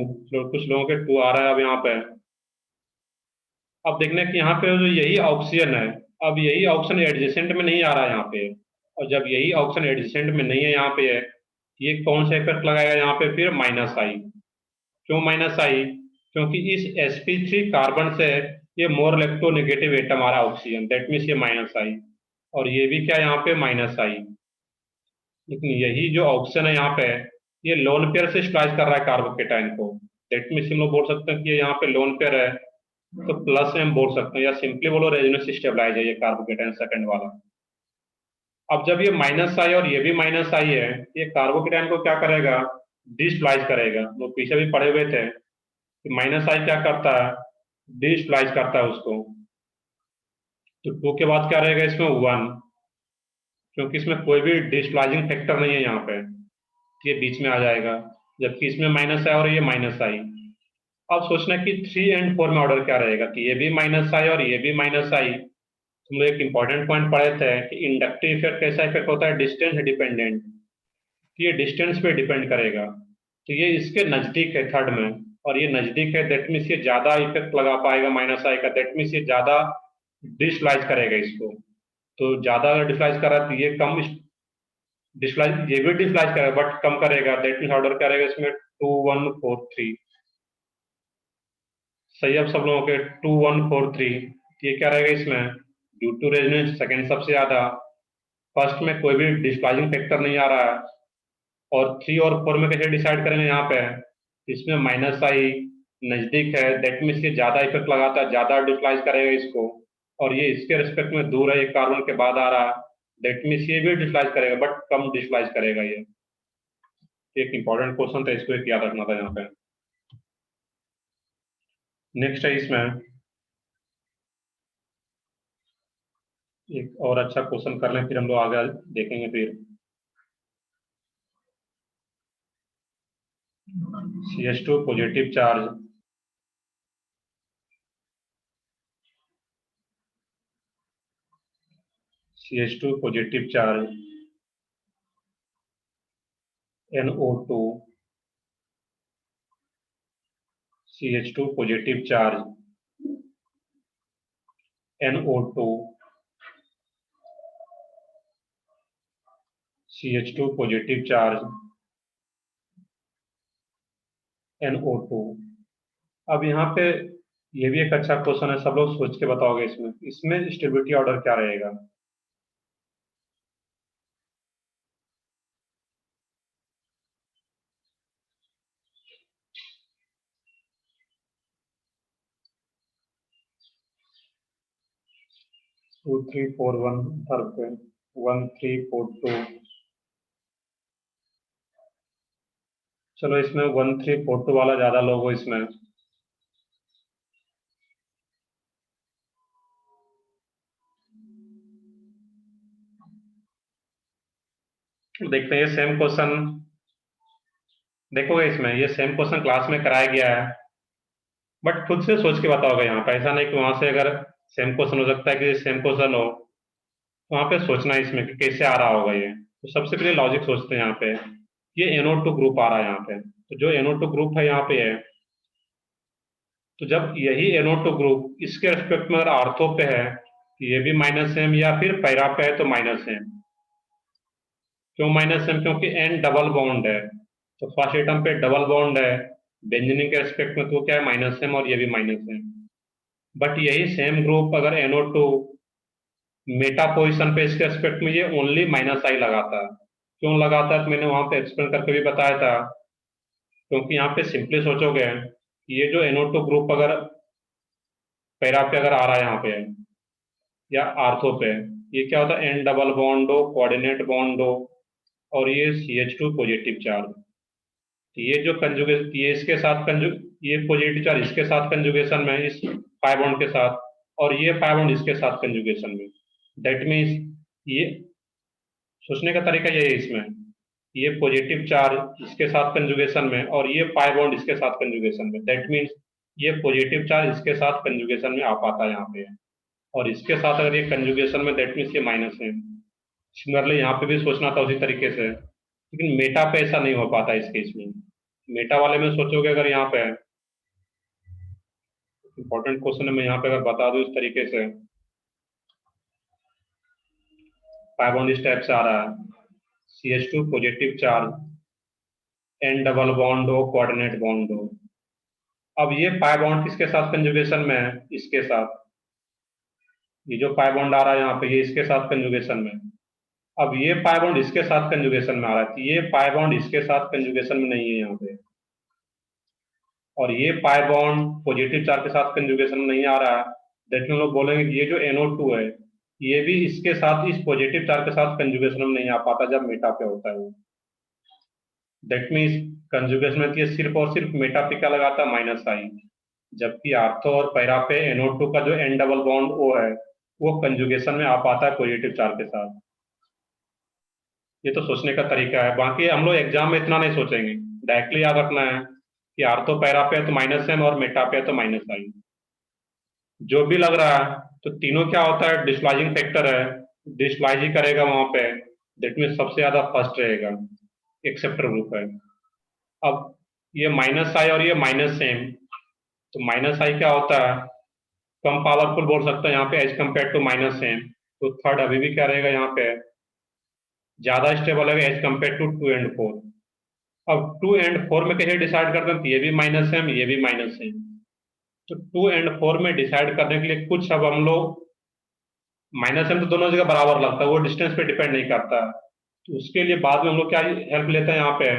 Speaker 1: कुछ लोगों के 2 आ रहा है अब यहाँ पे। अब देखने कि यहाँ पे जो यही ऑक्सीजन है, अब यही ऑक्सीजन एडजेसेंट में नहीं आ रहा है यहाँ पे, और जब यही ऑक्सीजन एडजेसेंट में नहीं है यहाँ पे है, ये कौन सा इफेक्ट लगाएगा यहाँ पे? फिर माइनस आई। क्यों माइनस आई? क्योंकि इस sp3 कार्बन से ये मोर इलेक्ट्रोनेगेटिव एटम आ रहा है ऑक्सीजन, दैट मीन्स ये माइनस आई, और ये भी क्या यहाँ पे माइनस आई। लेकिन यही जो ऑक्सीजन है यहाँ पे, ये लोन पेयर से स्प्लाइस कर रहा है कार्बोकेटाइन को, दैट मीन्स हम लोग बोल सकते हैं कि ये यहाँ पे लोन पेयर है, तो प्लस में हम बोल सकते हैं, या सिंपली बोलो रेजोनेंस स्टेबलाइज है ये कार्बोकेटाइन सेकंड वाला। अब जब ये माइनस आई और ये भी माइनस आई है, ये कार्बोकेटाइन को क्या करेगा? डिस्प्लाइज करेगा। वो पीछे भी पढ़े हुए थे कि माइनस आई क्या करता है? डिस्प्लाइज करता है उसको। तो 2 के बाद क्या रहेगा इसमें? 1, क्योंकि इसमें कोई भी डिस्प्लाइजिंग फैक्टर नहीं है यहाँ पे, ये बीच में आ जाएगा, जबकि इसमें माइनस आई और ये माइनस आई। अब सोचना कि 3 एंड 4 में ऑर्डर क्या रहेगा, कि ये भी माइनस आई और ये भी माइनस आई। तुम लोग एक इंपॉर्टेंट पॉइंट पढ़े थे कि इंडक्टिव इफेक्ट कैसा इफेक्ट होता है? Distance dependent. ये डिस्टेंस पे डिपेंड करेगा, तो ये इसके नजदीक है थर्ड में, और ये नजदीक है, दैट मीन्स ये ज्यादा इफेक्ट लगा पाएगा माइनस आई का, दैट मीन्स ये ज्यादा डिस्प्लाइज करेगा इसको। तो ज्यादा डिस्प्लाइज कर रहा है तो ये कम डिस्प्लाइज, ये भी डिस्प्लाइज करेगा बट कम करेगा, दैट मीन्स ऑर्डर करेगा इसमें 2143। सही। अब सब लोगों के 2143, ये क्या रहेगा इसमें? ड्यू टू रेजोनेंस सेकंड सबसे ज्यादा, फर्स्ट में कोई भी डिस्प्लाइजिंग फैक्टर नहीं आ रहा है, और 3 और 4 में कैसे डिसाइड करेंगे यहाँ पे? इसमें माइनस आई नजदीक है, दैट मीन्स ये ज्यादा इफेक्ट लगाता है, ज्यादा डिस्प्लाइज करेगा इसको, और ये इसके रिस्पेक्ट में दूर है, एक कार्बन के बाद आ रहा है, दैट मीन्स ये भी डिस्प्लाइज करेगा बट कम डिस्प्लाइज करेगा ये। एक इंपॉर्टेंट क्वेश्चन था, इसको एक याद रखना था यहाँ पे। नेक्स्ट है इसमें एक और अच्छा क्वेश्चन कर लें, फिर हम लोग आगे देखेंगे। फिर CH2 positive charge, CH2 positive charge, NO2, CH2 positive charge, NO2 CH2 positive charge NO2। अब यहाँ पे ये भी एक अच्छा क्वेश्चन है, सब लोग सोच के बताओगे इसमें स्टेबिलिटी ऑर्डर क्या रहेगा। Two three four one 1342। चलो इसमें 1342 वाला ज्यादा लोग हो इसमें। देखते हैं ये सेम क्वेश्चन देखोगे, इसमें ये सेम क्वेश्चन क्लास में कराया गया है, बट खुद से सोच के बताओगे यहाँ पे। ऐसा नहीं कि वहां से अगर सेम क्वेश्चन हो सकता है कि सेम क्वेश्चन हो, तो वहां पे सोचना है इसमें कि कैसे आ रहा होगा ये। तो सबसे पहले लॉजिक सोचते हैं यहाँ पे। ये NO2 ग्रुप आ रहा है यहाँ पे, तो जो NO2 ग्रुप है यहाँ पे है, तो जब यही NO2 ग्रुप इसके रेस्पेक्ट में अगर आर्थो पे है, ये भी माइनस एम, या फिर पैरा पे है तो माइनस एम। क्यों माइनस एम? क्योंकि N डबल बॉन्ड है, तो फर्स्ट एटम पे डबल बॉन्ड है, बेंजीन के रेस्पेक्ट में तो क्या है, माइनस एम, और ये भी माइनस एम। बट यही सेम ग्रुप अगर NO2 मेटा पोजिशन पे इसके रेस्पेक्ट में ये ओनली माइनस आई लगाता है। क्यों लगाता है तो मैंने वहां पे एक्सप्लेन करके भी बताया था। क्योंकि यहाँ पे सिंपली सोचोगे कि ये जो NO2 ग्रुप अगर पैरा पे अगर आ रहा है यहाँ पे या आर्थो पे, ये क्या होता है, N डबल बॉन्ड हो, कोऑर्डिनेट बॉन्ड हो, और ये CH2 पॉजिटिव चार्ज। ये जो कंजुगेशन, ये इसके साथ ये पॉजिटिव चार्ज इसके साथ कंजुगेशन में, इस 5 बॉन्ड के साथ, और ये 5 बॉन्ड इसके साथ कंजुगेशन में। दैट मीन्स ये सोचने का तरीका यही है इसमें, ये पॉजिटिव चार्ज इसके साथ कंजुगेशन में और ये 5 बॉन्ड इसके साथ कंजुगेशन में। दैट मीन्स ये पॉजिटिव चार्ज इसके साथ कंजुगेशन में आ पाता है यहाँ पे, और इसके साथ अगर ये कंजुगेशन में, दैट मीन्स ये माइनस है। सिमिलरली यहाँ पे भी सोचना था उसी तरीके से, लेकिन मेटा पे ऐसा नहीं हो पाता इस केस में। मेटा वाले में सोचोगे अगर यहाँ पे, इंपॉर्टेंट क्वेश्चन है, मैं यहाँ पे अगर बता दूं इस तरीके से, 5 बॉन्ड इस टाइप से आ रहा है, CH2 positive charge, N double bond हो, कोऑर्डिनेट बॉन्ड हो। अब ये 5 बॉन्ड किसके साथ कंजुगेशन में है, इसके साथ। ये जो 5 बॉन्ड आ रहा है यहाँ पे, ये इसके साथ कंजुगेशन में। अब ये 5 बॉन्ड इसके साथ कंजुगेशन में आ रहा है, तो ये 5 बॉन्ड इसके साथ कंजुगेशन में नहीं है यहाँ पे, और ये 5 बॉन्ड पॉजिटिव चार्ज के साथ कंजुगेशन में नहीं आ रहा है। दैट मीन लोग बोलेंगे कि ये जो NO2 है, ये भी इसके साथ, इस पॉजिटिव चार्ज के साथ कंजुगेशन में नहीं आ पाता जब मेटा पे होता है वो। दैट मीन्स कंजुगेशन में ये सिर्फ और सिर्फ मेटा पे क्या लगाता है, माइनस आई, जबकि आर्थो और पैरा पे NO2 का जो N डबल बॉन्ड O है, वो कंजुगेशन में आ पाता है पॉजिटिव चार्ज के साथ। ये तो सोचने का तरीका है, बाकी हम लोग एग्जाम में इतना नहीं सोचेंगे। डायरेक्टली याद रखना है कि आर्थो पैरा पे है तो माइनस एम, और मेटा पे है तो माइनस आई। जो भी लग रहा है तो तीनों क्या होता है, डिस्लॉजिंग फैक्टर है, डिस्लॉज ही करेगा वहां पे। दैट मीन सबसे ज्यादा फर्स्ट रहेगा, एक्सेप्टर ग्रुप है। अब ये माइनस आई और ये माइनस एम, तो माइनस आई क्या होता है, कम पावरफुल बोल सकते हैं यहाँ पे as compare to minus M. तो थर्ड अभी भी क्या रहेगा यहाँ पे, ज्यादा स्टेबल है एज कम्पेयर टू 2 एंड 4। अब 2 एंड 4 में कैसे डिसाइड करते हैं, ये भी माइनस एम, ये भी माइनस एम। तो 2 एंड 4 में डिसाइड करने के लिए कुछ, अब हम लोग माइनस एम तो दोनों जगह बराबर लगता है, वो डिस्टेंस पे डिपेंड नहीं करता है। तो उसके लिए बाद में हम लोग क्या हेल्प लेते हैं यहाँ पे,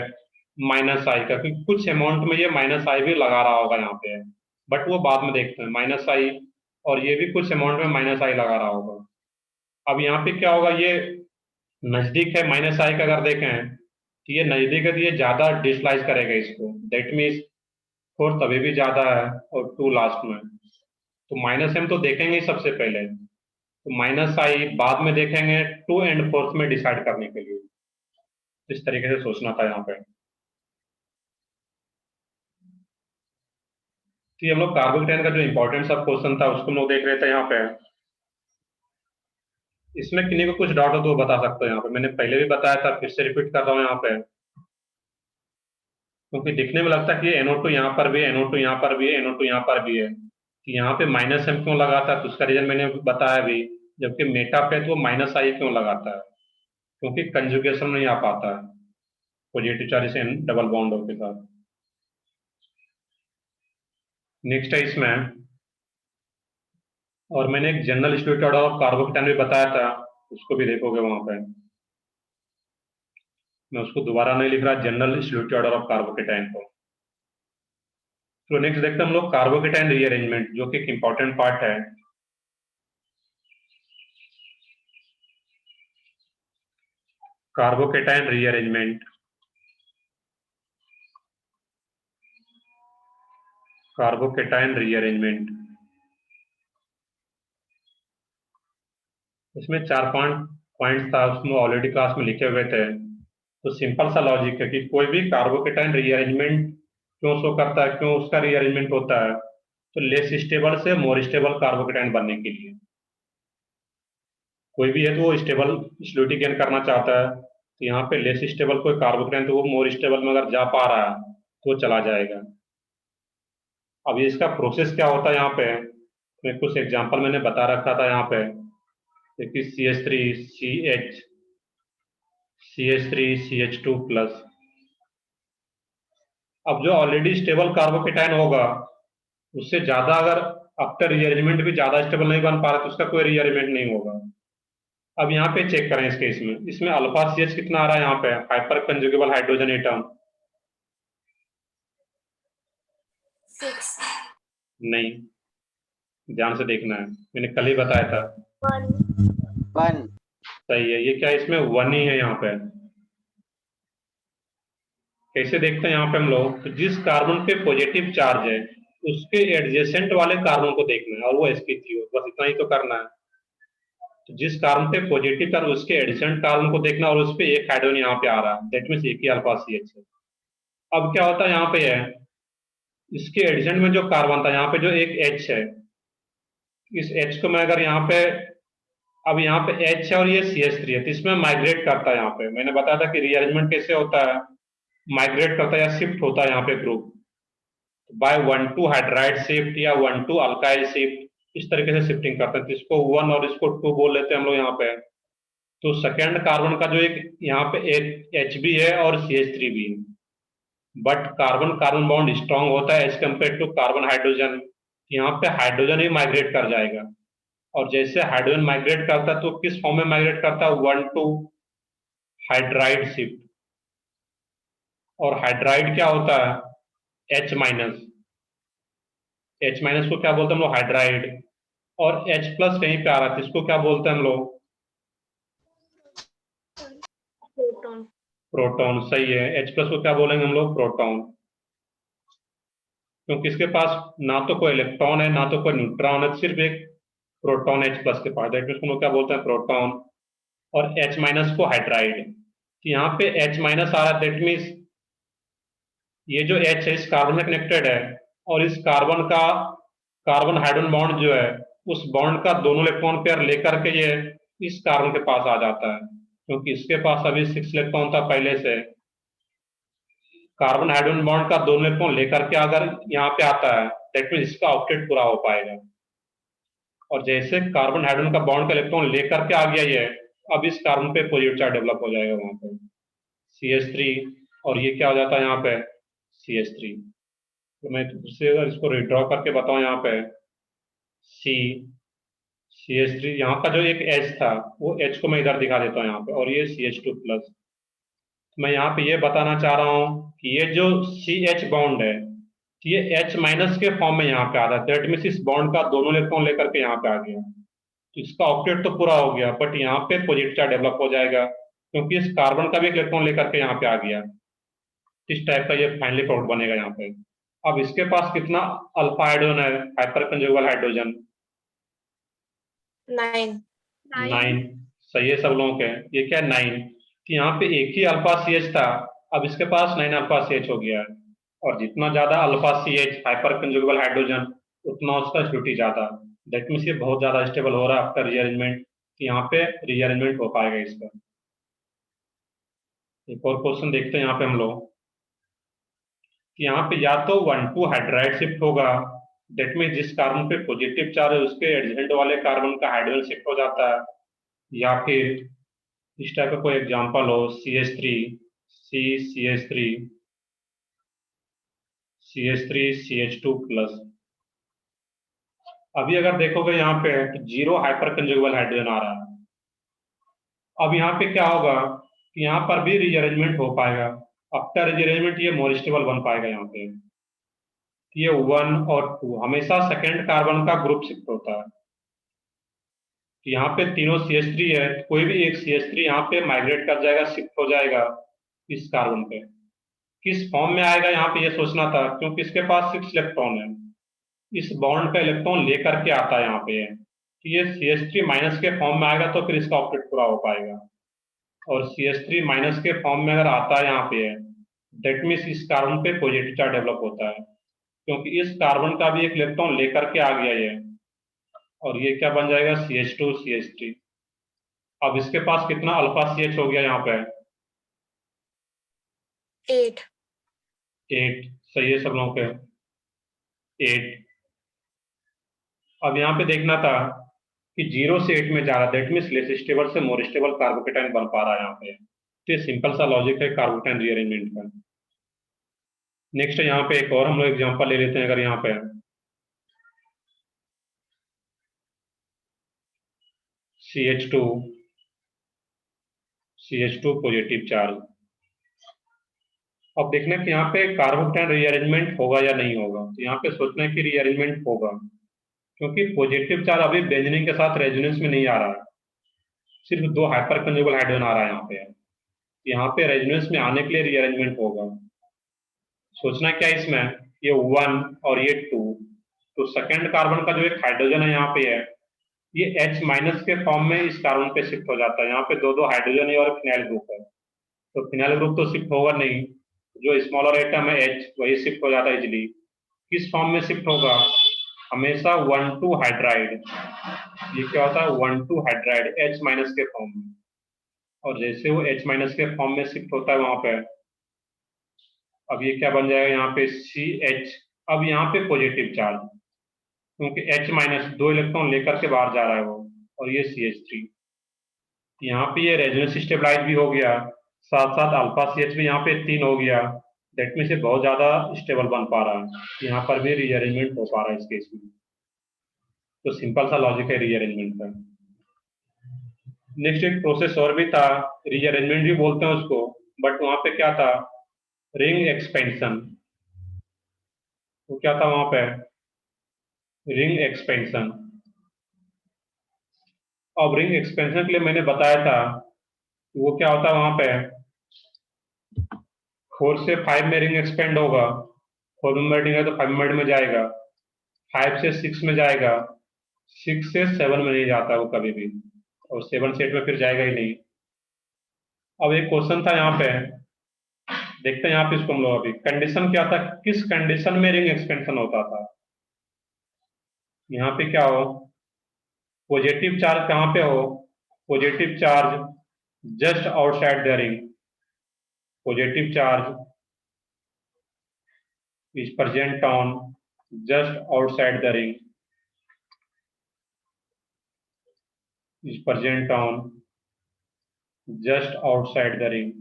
Speaker 1: माइनस आई का, क्योंकि कुछ अमाउंट में ये माइनस आई भी लगा रहा होगा यहाँ पे, बट वो बाद में देखते हैं माइनस आई, और ये भी कुछ अमाउंट में माइनस आई लगा रहा होगा। अब यहाँ पे क्या होगा, ये नजदीक है माइनस आई का, अगर देखें तो ये नजदीक है, तो ये ज्यादा डिस्लाइज करेगा इसको। दैट मीन्स 4 तभी भी ज्यादा है और 2 लास्ट में, तो माइनस एम तो देखेंगे ही सबसे पहले, तो माइनस आई बाद में देखेंगे 2 एंड 4 में डिसाइड करने के लिए। इस तरीके से सोचना था यहाँ पे। तो ये हम लोग कार्बोकेटाइन का जो इंपॉर्टेंट सब क्वेश्चन था उसको हम लोग देख रहे थे यहाँ पे। इसमें किन्हीं को कुछ डाउट हो तो वो बता सकते हो यहाँ पे, मैंने पहले भी बताया था, फिर से रिपीट कर रहा हूँ यहाँ पे, क्योंकि दिखने में लगता है कि NO2 यहाँ पर भी है, NO2 यहाँ पर भी है, NO2 यहाँ पर भी है, कि यहाँ पे माइनस एम क्यों लगाता है, तो उसका रीजन मैंने बताया भी, जबकि मेटा पे तो माइनस आई क्यों लगाता है, क्योंकि कंजुगेशन नहीं आ पाता है पॉजिटिव चार्ज से डबल बॉन्ड के साथ। नेक्स्ट है इसमें, और मैंने एक general state order of carbocation भी बताया था, उसको भी देखोगे वहां पे। मैं उसको दोबारा नहीं लिख रहा, general state order of carbocation को। तो नेक्स्ट देखते हैं हम लोग कार्बोकेटाइन रीअरेंजमेंट, जो कि एक इंपॉर्टेंट पार्ट है। कार्बोकेटाइन रीअरेंजमेंट, कार्बोकेटाइन रीअरेंजमेंट, इसमें 4-5 पॉइंट्स था, उसमें ऑलरेडी क्लास में लिखे हुए थे। तो सिंपल सा लॉजिक है कि कोई भी कार्बोकेटाइन रीअरेंजमेंट क्यों शो करता है, क्यों उसका रीअरेंजमेंट होता है, तो लेस स्टेबल से मोर स्टेबल कार्बोकेटाइन बनने के लिए। कोई भी है तो वो स्टेबल स्टेबिलिटी गेन करना चाहता है, तो यहाँ पे लेस स्टेबल कोई कार्बोकेटाइन तो वो मोर स्टेबल में अगर जा पा रहा है तो चला जाएगा। अब ये इसका प्रोसेस क्या होता है, यहाँ पे मैं कुछ एग्जांपल मैंने बता रखा था। यहाँ पे देखिए CH3CH, CH3CH2+। अब जो ऑलरेडी स्टेबल कार्बोकेटाइन होगा, उससे ज्यादा अगर आफ्टर रीअरेंजमेंट भी ज्यादा स्टेबल नहीं बन पा रहा तो उसका कोई रीअरेंजमेंट नहीं होगा। अब यहाँ पे चेक करें इस केस में, इसमें अल्फा CH कितना आ रहा है, यहाँ पे हाइपर कंजुगेबल हाइड्रोजन एटम
Speaker 2: 6
Speaker 1: नहीं, ध्यान से देखना है, मैंने कल ही बताया था।
Speaker 4: 1
Speaker 1: सही है, ये क्या इसमें 1 ही है यहाँ पे। कैसे देखते हैं यहाँ पे हम लोग, तो जिस कार्बन पे पॉजिटिव चार्ज है उसके एडजेसेंट वाले कार्बन को देखना है, और वो sp3 हो, बस इतना ही तो करना है। तो जिस कार्बन पे पॉजिटिव चार्ज उसके एडजेसेंट कार्बन को देखना, और उस पे एक हाइड्रोजन यहाँ पे आ रहा है, दैट मीन्स एक ही अल्फा CH है। अब क्या होता है यहाँ पे है, इसके एडजेसेंट में जो कार्बन था, यहाँ पे जो एक H है, इस H को मैं अगर यहाँ पे, अब यहाँ पे H है और ये CH3 है, तो इसमें माइग्रेट करता है। यहाँ पे मैंने बताया था कि रीअरेंजमेंट कैसे होता है, माइग्रेट करता है या शिफ्ट होता है यहाँ पे ग्रुप बाय 1,2 हाइड्राइड शिफ्ट या 1,2 अल्काइल शिफ्ट, इस तरीके से शिफ्टिंग करते हैं। तो इसको 1 और इसको 2 बोल लेते हैं हम लोग यहाँ पे। तो सेकेंड कार्बन का जो एक यहाँ पे एक Hb है और CH3 भी है, but carbon carbon bond strong होता है as compare to carbon hydrogen. यहाँ पे हाइड्रोजन ही माइग्रेट कर जाएगा, और जैसे हाइड्रोजन माइग्रेट करता है तो किस फॉर्म में माइग्रेट करता है, 1,2 हाइड्राइड शिफ्ट। और हाइड्राइड क्या होता है, H-, H- को क्या बोलते हैं हम लोग, हाइड्राइड। और H+ कहीं पे आ रहा है, इसको क्या बोलते हैं हम लोग,
Speaker 2: प्रोटॉन।
Speaker 1: प्रोटॉन। सही है, H+ को क्या बोलेंगे हम लोग, प्रोटॉन, क्योंकि इसके पास ना तो कोई इलेक्ट्रॉन है ना तो कोई न्यूट्रॉन है, सिर्फ एक प्रोटॉन H+ के पास, दैट मीन्स हम लोग क्या बोलते हैं, प्रोटॉन। और H- को हाइड्राइड। तो यहाँ पे H- आ रहा है, दैट मीन्स ये जो H है इस कार्बन में कनेक्टेड है, और इस कार्बन का कार्बन हाइड्रोजन बॉन्ड जो है, उस बॉन्ड का दोनों इलेक्ट्रॉन पेयर लेकर के ये इस कार्बन के पास आ जाता है, क्योंकि इसके पास अभी 6 इलेक्ट्रॉन था पहले से। कार्बन हाइड्रोजन बॉन्ड का दोनों इलेक्ट्रॉन लेकर के अगर यहाँ पे आता है, दैट मीन्स इसका ऑक्टेट पूरा हो पाएगा। और जैसे कार्बन हाइड्रोजन का बॉन्ड का इलेक्ट्रॉन लेकर के आ गया ये, अब इस कार्बन पे पॉजिटिव चार्ज डेवलप हो जाएगा वहां पे, CH3, और ये क्या हो जाता है यहाँ पे, CH3। तो मैं फिर से अगर इसको रिड्रॉ करके बताऊं, यहाँ पे CH3, यहाँ का जो एक H था वो H को मैं इधर दिखा देता हूँ यहाँ पे, और ये CH2+। मैं यहाँ पे ये बताना चाह रहा हूँ कि ये जो CH बॉन्ड है, ये H- के फॉर्म में यहाँ पे आ रहा है, दैट मीन्स इस बॉन्ड का दोनों इलेक्ट्रॉन लेकर के यहाँ पे आ गया, तो इसका ऑक्टेट तो पूरा हो गया, बट यहाँ पे पॉजिटिव चार्ज डेवलप हो जाएगा, क्योंकि इस कार्बन का भी एक इलेक्ट्रॉन लेकर के यहाँ पे आ गया। इस टाइप का ये फाइनली प्रोडक्ट बनेगा यहाँ पे। अब इसके पास कितना अल्फा हाइड्रोजन है, हाइपर कंजुगेबल हाइड्रोजन,
Speaker 2: 9
Speaker 1: 9। सही है सब लोगों के, ये क्या है, 9। कि यहाँ पे एक ही अल्फा CH था, अब इसके पास 9 अल्फा CH हो गया है। और जितना ज्यादा अल्फा CH हाइपर कंजुगेबल हाइड्रोजन, उतना उसका स्टेबिलिटी ज्यादा, दैट मीन्स ये बहुत ज्यादा स्टेबल हो रहा है आफ्टर रीअरेंजमेंट। यहाँ पे रीअरेंजमेंट हो पाएगा इसका। एक और क्वेश्चन देखते हैं यहाँ पे हम लोग, कि यहाँ पे या तो 1,2 हाइड्राइड शिफ्ट होगा, दैट मीन जिस कार्बन पे पॉजिटिव चार्ज है उसके एडजेसेंट वाले कार्बन का हाइड्रोजन शिफ्ट हो जाता है, या फिर इस टाइप का कोई एग्जांपल हो CH3 CH3 CH3 CH2 plus. अभी अगर देखोगे यहाँ पे जीरो हाइपर कंजुगेबल हाइड्रोजन आ रहा है। अब यहाँ पे क्या होगा कि यहाँ पर भी रीअरेंजमेंट हो पाएगा। आफ्टर रीअरेंजमेंट ये मोर स्टेबल बन पाएगा। यहाँ पे ये 1 और 2 हमेशा सेकेंड कार्बन का ग्रुप शिफ्ट होता है। यहाँ पे तीनों CH3 है, कोई भी एक CH3 यहाँ पे माइग्रेट कर जाएगा, शिफ्ट हो जाएगा इस कार्बन पे। किस फॉर्म में आएगा यहाँ पे ये सोचना था, क्योंकि इसके पास 6 इलेक्ट्रॉन है। इस बॉन्ड का इलेक्ट्रॉन लेकर के आता है यहाँ पे, कि ये CH3 माइनस के फॉर्म में आएगा तो फिर इसका ऑप्टेट पूरा हो पाएगा। और CH3 माइनस के फॉर्म में अगर आता है यहाँ पे, दैट मीन्स इस कार्बन पे पॉजिटिव चार्ज डेवलप होता है, क्योंकि इस कार्बन का भी एक इलेक्ट्रॉन लेकर के आ गया ये, और ये क्या बन जाएगा CH2 CH3। अब इसके पास कितना अल्फा CH हो गया यहाँ पे
Speaker 2: 8
Speaker 1: 8। सही है सब लोगों के 8। अब यहाँ पे देखना था कि 0 से 8 में जा रहा, दैट मीन्स लेस स्टेबल से मोर स्टेबल कार्बोकेटाइन बन पा रहा है यहाँ पे। तो ये सिंपल सा लॉजिक है कार्बोकेटाइन रीअरेंजमेंट का। नेक्स्ट यहाँ पे एक और हम लोग एग्जांपल ले लेते हैं। अगर यहाँ पे CH2 पॉजिटिव चार्ज। अब देखना कि यहाँ पे कार्बोकेटाइन रीअरेंजमेंट होगा या नहीं होगा। तो यहाँ पे सोचना है कि रीअरेंजमेंट होगा, क्योंकि पॉजिटिव चार्ज अभी बेंजीन के साथ रेजोनेंस में नहीं आ रहा है, सिर्फ 2 हाइपर कंजुगेबल हाइड्रोजन आ रहा है यहाँ पे। यहाँ पे रेजोनेंस में आने के लिए रीअरेंजमेंट होगा। सोचना क्या है इसमें, ये 1 और ये 2, तो सेकेंड कार्बन का जो एक हाइड्रोजन है यहाँ पे है, ये H माइनस के फॉर्म में इस कार्बन पे शिफ्ट हो जाता है। यहाँ पे दो हाइड्रोजन है और फिनाइल ग्रुप है, तो फिनाइल ग्रुप तो शिफ्ट होगा नहीं, जो स्मॉलर एटम है H वही शिफ्ट हो जाता है इजिली। किस फॉर्म में शिफ्ट होगा, हमेशा 1,2 हाइड्राइड। ये क्या होता है 1,2 हाइड्राइड H माइनस के फॉर्म में, और जैसे वो H माइनस के फॉर्म में शिफ्ट होता है वहां पे, अब ये क्या बन जाएगा यहाँ पे CH। अब यहाँ पे पॉजिटिव चार्ज, क्योंकि H माइनस 2 इलेक्ट्रॉन लेकर के बाहर जा रहा है वो, और ये CH3। यहाँ पे ये रेजोनेंस स्टेबलाइज भी हो गया, साथ साथ अल्फा CH भी यहाँ पे 3 हो गया। दैट मीन से बहुत ज्यादा स्टेबल बन पा रहा है। यहाँ पर भी रीअरेंजमेंट हो पा रहा है इस केस में। तो सिंपल सा लॉजिक है रीअरेंजमेंट का। नेक्स्ट एक प्रोसेस और भी था, रीअरेंजमेंट भी बोलते हैं उसको, बट वहां पे क्या था, रिंग एक्सपेंशन। तो क्या था वहां पे, रिंग एक्सपेंशन। अब रिंग एक्सपेंशन के लिए मैंने बताया था वो क्या होता है, वहां पे 4 से 5 में रिंग एक्सपेंड होगा, 4 मेंबर रिंग है तो 5 मेंबर में जाएगा, 5 से 6 में जाएगा, 6 से 7 में नहीं जाता वो कभी भी, और 7 से 8 में फिर जाएगा ही नहीं। अब एक क्वेश्चन था यहाँ पे, देखते हैं यहाँ पे इसको हम लोग। अभी कंडीशन क्या था, किस कंडीशन में रिंग एक्सपेंशन होता था। यहाँ पे क्या हो, पॉजिटिव चार्ज कहाँ पे हो, positive charge just outside the ring, positive charge is present on just outside the ring, is present on just outside the ring।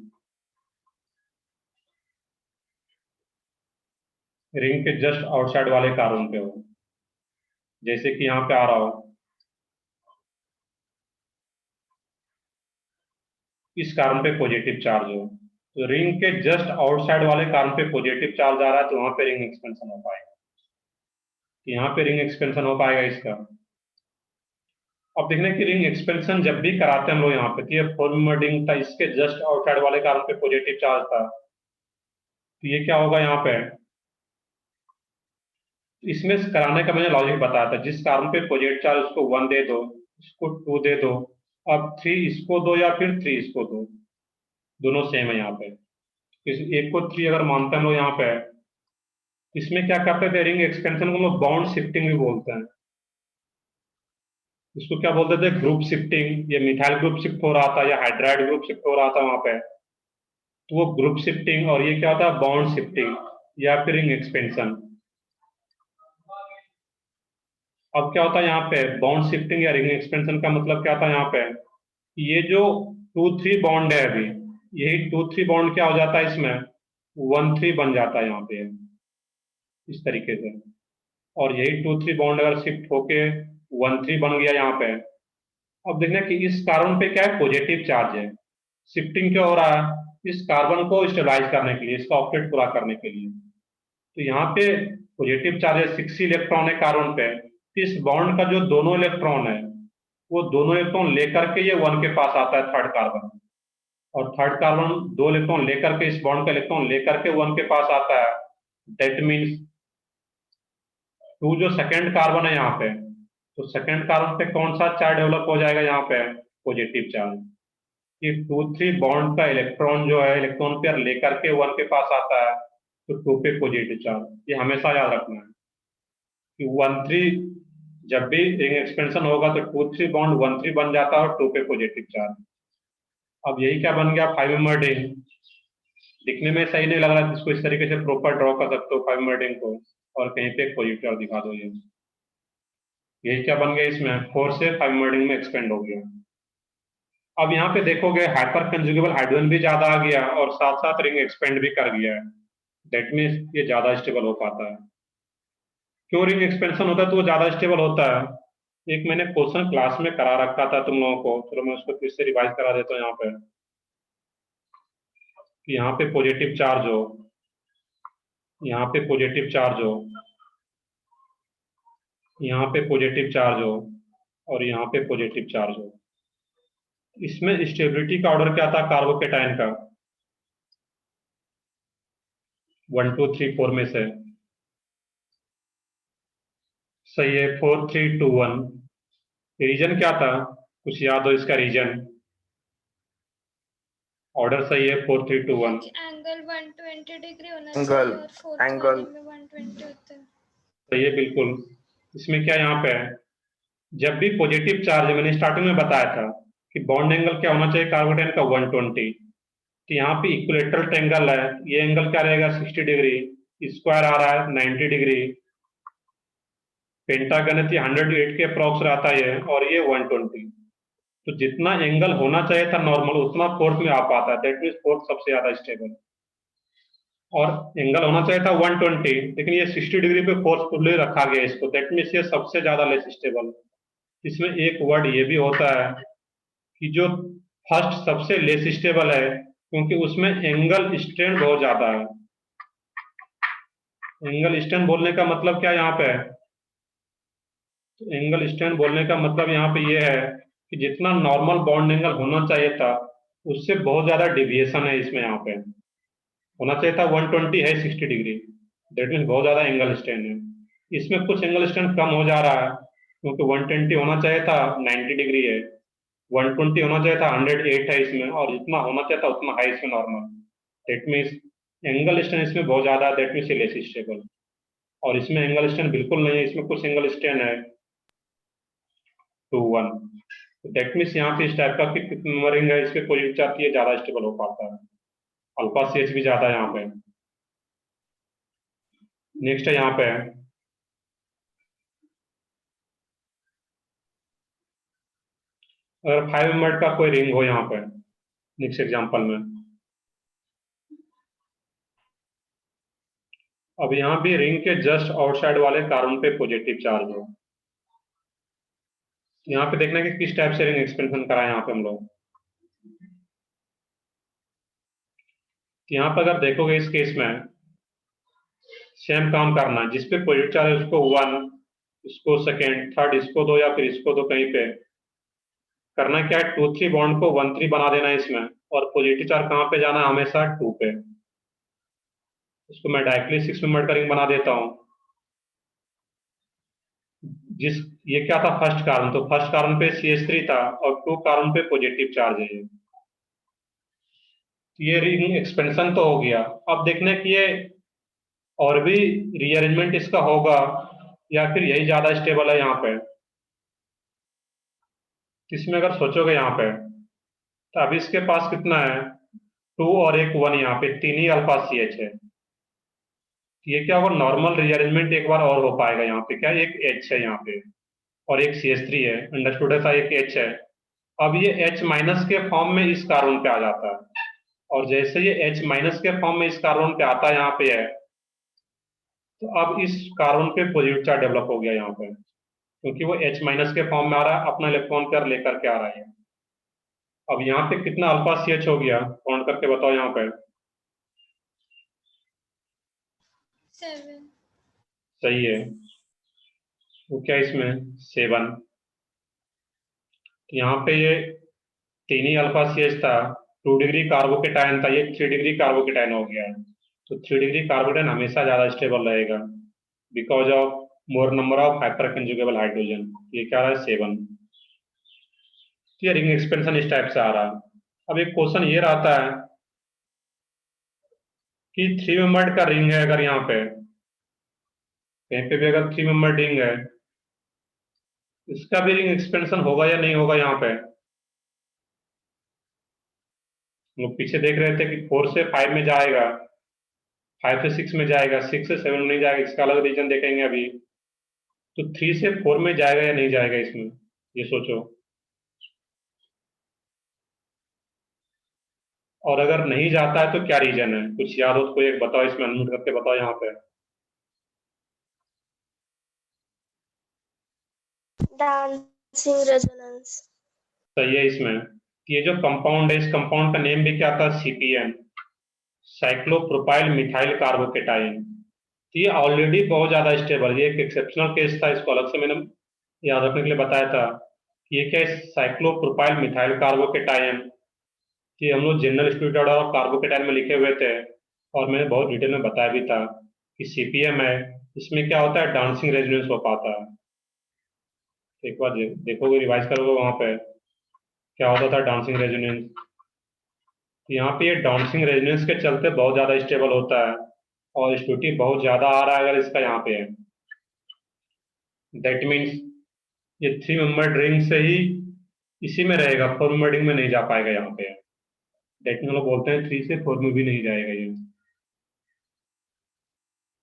Speaker 1: Ring के जस्ट आउटसाइड वाले कार्बन पे हो, जैसे कि यहाँ पे आ रहा हो, इस कार्बन पे पॉजिटिव चार्ज हो, तो रिंग के जस्ट आउटसाइड वाले कार्बन पे पॉजिटिव चार्ज आ रहा है, तो वहां पे रिंग एक्सपेंशन हो पाएगा। यहाँ पे रिंग एक्सपेंशन हो पाएगा इसका। अब देखने की रिंग एक्सपेंशन जब भी कराते हैं हम लोग यहाँ पे, तो ये 4 मेंबर रिंग था, इसके जस्ट आउटसाइड वाले कार्बन पे पॉजिटिव चार्ज था, तो ये क्या होगा यहाँ पे, इसमें कराने का मैंने लॉजिक बताया था, जिस कार्बन पे पॉजिटिव चार्ज उसको 1 दे दो, इसको 2 दे दो, अब 3 इसको दो या फिर 3 इसको दो, दोनों सेम है यहाँ पे। इस एक को 3 अगर मानते हैं हम लोग यहाँ पे, इसमें क्या करते थे, रिंग एक्सपेंशन को हम लोग बॉन्ड शिफ्टिंग भी बोलते हैं। इसको क्या बोलते थे, ग्रुप शिफ्टिंग। ये मिथाइल ग्रुप शिफ्ट हो रहा था या हाइड्राइड ग्रुप शिफ्ट हो रहा था वहां पे, तो वो ग्रुप शिफ्टिंग, और ये क्या होता है बॉन्ड शिफ्टिंग या फिर रिंग एक्सपेंशन। अब क्या होता है यहाँ पे बॉन्ड शिफ्टिंग या रिंग एक्सपेंशन का मतलब क्या था यहाँ पे, ये जो 2-3 बॉन्ड है अभी, यही 2-3 बॉन्ड क्या हो जाता है इसमें 1-3 बन जाता है यहाँ पे इस तरीके से। और यही 2-3 बॉन्ड अगर शिफ्ट होके 1-3 बन गया यहाँ पे, अब देखना कि इस कार्बन पे क्या है पॉजिटिव चार्ज है। शिफ्टिंग क्यों हो रहा है, इस कार्बन को स्टेबलाइज करने के लिए, इसका ऑक्टेट पूरा करने के लिए। तो यहाँ पे पॉजिटिव चार्ज है, 6 इलेक्ट्रॉन है कार्बन पे। इस बॉन्ड का जो दोनों इलेक्ट्रॉन है वो दोनों इलेक्ट्रॉन लेकर के ये 1 के पास आता है थर्ड कार्बन, और थर्ड कार्बन 2 इलेक्ट्रॉन लेकर के, इस बॉन्ड का इलेक्ट्रॉन लेकर के 1 के पास आता है। दैट मीन्स 2 जो सेकेंड कार्बन है यहाँ पे, तो सेकेंड कार्बन पे कौन सा चार्ज डेवलप हो जाएगा यहाँ पे पॉजिटिव चार्ज। ये 2-3 बॉन्ड का इलेक्ट्रॉन जो है इलेक्ट्रॉन पेयर लेकर के 1 के पास आता है, तो 2 पे पॉजिटिव चार्ज। ये हमेशा याद रखना है कि 1-3 जब भी रिंग एक्सपेंशन होगा तो 2-3 बॉन्ड 1-3 बन जाता है और 2 पे पॉजिटिव चार्ज। अब यही क्या बन गया 5 मेंबर रिंग। दिखने में सही नहीं लग रहा, इसको इस तरीके से प्रॉपर ड्रॉ कर सकते हो 5 मेंबर रिंग को, और कहीं पे पॉजिटिव चार्ज दिखा दो। ये क्या बन गया, इसमें 4 से 5 मेंबर रिंग में एक्सपेंड हो गया। अब यहाँ पे देखोगे हाइपर कंजुगेबल हाइड्रोजन भी ज्यादा आ गया और साथ साथ रिंग एक्सपेंड भी कर गया है। दैट मीन्स ये ज्यादा स्टेबल हो पाता है। क्यों रिंग एक्सपेंशन होता है तो वो ज्यादा स्टेबल होता है, एक मैंने क्वेश्चन क्लास में करा रखा था तुम लोगों को, चलो मैं उसको फिर से रिवाइज करा देता हूँ यहाँ पे। कि यहाँ पे पॉजिटिव चार्ज हो, यहाँ पे पॉजिटिव चार्ज हो, यहाँ पे पॉजिटिव चार्ज हो, और यहाँ पे पॉजिटिव चार्ज हो। इसमें स्टेबिलिटी का ऑर्डर क्या था कार्बोकेटाइन का, 1 2 3 4 में से सही है 4 3 2 1। रीजन क्या था, कुछ याद हो इसका रीजन? ऑर्डर सही है 4 3 2 1।
Speaker 2: एंगल 120 डिग्री होना
Speaker 4: एंगल,
Speaker 2: चाहिए और फोर्थ
Speaker 4: एंगल।
Speaker 2: वाले में 120 होता है।
Speaker 1: सही है बिल्कुल। इसमें क्या यहाँ पे है, जब भी पॉजिटिव चार्ज है, मैंने स्टार्टिंग में बताया था कि बॉन्ड एंगल क्या होना चाहिए कार्बोकेटाइन का 120। तो यहाँ पे इक्विलेटरल ट्रायंगल है, ये एंगल क्या रहेगा 60 डिग्री, स्क्वायर आ रहा है 90 डिग्री, पेंटागन 108 के अप्रॉक्स रहता है और ये 120। तो जितना एंगल होना चाहिए था नॉर्मल उतना फोर्थ में आ पाता है, दैट मीन्स फोर्थ सबसे ज्यादा स्टेबल। और एंगल होना चाहिए था 120, लेकिन ये 60 डिग्री पे फोर्सफुली रखा गया इसको, दैट मीन्स ये सबसे ज्यादा लेस स्टेबल। इसमें एक वर्ड ये भी होता है कि जो फर्स्ट सबसे लेस स्टेबल है, क्योंकि उसमें एंगल स्ट्रेन बहुत ज्यादा है। एंगल स्ट्रेन बोलने का मतलब क्या यहाँ पे है, तो एंगल स्ट्रेन बोलने का मतलब यहाँ पे ये है कि जितना नॉर्मल बॉन्ड एंगल होना चाहिए था उससे बहुत ज्यादा डिविएशन है इसमें। यहाँ पे होना चाहिए था 120 है 60 डिग्री, दैट मीन्स बहुत ज्यादा एंगल स्ट्रेन है। इसमें कुछ एंगल स्ट्रेन कम हो जा रहा है, क्योंकि 120 होना चाहिए था 90 डिग्री है, 120 होना चाहिए था 108 है इसमें, और जितना होना चाहिए था उतना है इसमें normal. That means angle strain इसमें बहुत ज्यादा है, दैट मीन्स लेस स्टेबल। और इसमें एंगल स्ट्रेन बिल्कुल नहीं है, इसमें कुछ एंगल स्ट्रेन है 2 1। दैट मीन्स यहाँ पे इस टाइप का नंबरिंग है, इसके पॉजिटिव चार्ज ये ज्यादा स्टेबल हो पाता है, अल्फा सी एच भी ज्यादा है यहाँ पे। नेक्स्ट है यहाँ पे अगर 5 मेंबर का कोई रिंग हो यहाँ पे, नेक्स्ट एग्जांपल में, अब यहाँ भी रिंग के जस्ट आउटसाइड वाले कार्बन पे पॉजिटिव चार्ज हो। यहाँ पे देखना कि किस टाइप से रिंग एक्सपेंशन करा है यहाँ पे हम लोग। यहाँ पर अगर देखोगे इस केस में सेम काम करना, जिसपे पॉजिटिव चार्ज है उसको 1, इसको सेकेंड, थर्ड इसको दो या फिर इसको दो, कहीं पे करना क्या है 2 3 बॉन्ड को 1 3 बना देना है इसमें, और पॉजिटिव चार्ज कहाँ पे जाना है हमेशा 2 पे। इसको मैं डायरेक्टली 6 मेंबर का रिंग बना देता हूँ। जिस ये क्या था फर्स्ट कार्बन, तो फर्स्ट कार्बन पे CH3 था और 2 कार्बन पे पॉजिटिव चार्ज है ये रिंग एक्सपेंशन तो हो गया। अब देखने कि ये और भी रीअरेंजमेंट इसका होगा या फिर यही ज्यादा स्टेबल है यहाँ पे। इसमें अगर सोचोगे यहाँ पे, तो अभी इसके पास कितना है 2 और एक 1, यहाँ पे 3 ही अल्फा CH है। ये क्या होगा नॉर्मल रीअरेंजमेंट एक बार और हो पाएगा यहाँ पे, क्या एक H है यहाँ पे, और एक CH3 है, अंडरस्टूड है, एक H है। अब ये H माइनस के फॉर्म में इस कार्बन पे आ जाता है, और जैसे ये H माइनस के फॉर्म में इस कार्बन पे आता है, यहाँ पे है, तो अब इस कार्बन पे पॉजिटिव चार्ज डेवलप हो गया यहाँ पे, क्योंकि वो H माइनस के फॉर्म में आ रहा है, अपना इलेक्ट्रॉन पेयर लेकर के आ रहा है। अब यहाँ पे कितना अल्फा CH हो गया, काउंट करके बताओ यहाँ पे।
Speaker 2: 7.
Speaker 1: सही है। वो क्या इसमें 7, यहाँ पे ये 3 ही अल्फा CH था, 2 डिग्री कार्बोकेटायन था, ये 3 डिग्री कार्बोकेटायन हो गया है। तो 3 डिग्री कार्बोकेटायन हमेशा ज्यादा स्टेबल रहेगा because of more number of hyperconjugable hydrogen. ये क्या रहा है 7। ये रिंग एक्सपेंशन इस टाइप से आ रहा है। अब एक क्वेश्चन ये रहता है कि 3 मेंबर्ड का रिंग है, अगर यहाँ पे कहीं पे भी अगर 3 मेंबर्ड रिंग है, इसका भी रिंग एक्सपेंशन होगा या नहीं होगा। यहाँ पे हम लोग पीछे देख रहे थे कि 4 से 5 में जाएगा, 5 से 6 में जाएगा, 6 से 7 में नहीं जाएगा, इसका अलग रीजन देखेंगे अभी। तो 3 से 4 में जाएगा या नहीं जाएगा इसमें, ये सोचो। और अगर नहीं जाता है तो क्या रीजन है, कुछ याद हो तो कोई एक बताओ, इसमें अनम्यूट करके बताओ यहाँ पे।
Speaker 3: Dancing resonance.
Speaker 1: सही है इसमें। ये जो कंपाउंड है, इस कंपाउंड का नेम भी क्या था, CPN, साइक्लोप्रोपाइल मिथाइल कार्बोकेटाइन। ये ऑलरेडी बहुत ज्यादा स्टेबल, ये एक एक्सेप्शनल केस था, इसको अलग से मैंने याद रखने के लिए बताया था कि ये क्या है, साइक्लोप्रोपाइल मिथाइल कार्बोकेटाइन। ये हम लोग जनरल स्टूडेंट और कार्बोकेटाइन में लिखे हुए थे, और मैंने बहुत डिटेल में बताया भी था कि CPM है, इसमें क्या होता है, डांसिंग रेजोनेंस हो पाता है। एक बार देखोगे, रिवाइज करोगे, वहां पे क्या होता था, डांसिंग रेजोनेंस। यहाँ पे ये डांसिंग रेजोनेंस के चलते बहुत ज्यादा स्टेबल होता है, और स्टूटी बहुत ज्यादा आ रहा है अगर इसका यहाँ पे है। दैट मीन्स ये 3 मेंबर रिंग से ही इसी में रहेगा, 4 मेंबर रिंग में नहीं जा पाएगा यहाँ पे। दैट मीन हम लोग बोलते हैं 3 से 4 में भी नहीं जाएगा ये।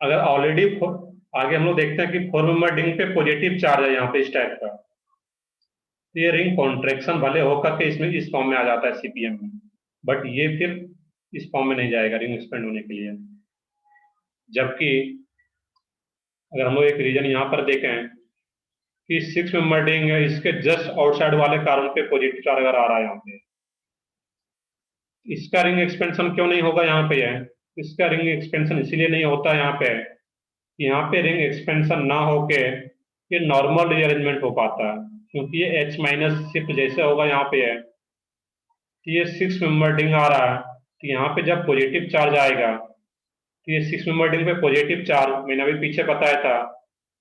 Speaker 1: अगर ऑलरेडी आगे हम लोग देखते हैं कि 4 मेंबर रिंग पे पॉजिटिव चार्ज है यहाँ पे इस टाइप का, तो ये रिंग कॉन्ट्रेक्शन भले होकर के इसमें इस फॉर्म में आ जाता है CPM में, बट ये फिर इस फॉर्म में नहीं जाएगा रिंग एक्सपेंड होने के लिए। जबकि अगर हम लोग एक रीजन यहाँ पर देखें कि 6 मेंबर रिंग है, इसके जस्ट आउटसाइड वाले कार्बन पे पॉजिटिव चार्ज अगर आ रहा है यहाँ पे, इसका रिंग एक्सपेंशन क्यों नहीं होगा यहाँ पे है। इसका रिंग एक्सपेंशन इसीलिए नहीं होता यहाँ पे, यहाँ पे रिंग एक्सपेंशन ना होके ये नॉर्मल रीअरेंजमेंट हो पाता है, क्योंकि ये H माइनस शिफ्ट जैसे होगा यहाँ पे है कि ये 6 मेंबर रिंग आ रहा है, तो यहाँ पे जब पॉजिटिव चार्ज आएगा, तो ये 6 मेंबर रिंग पे पॉजिटिव चार्ज मैंने अभी पीछे बताया था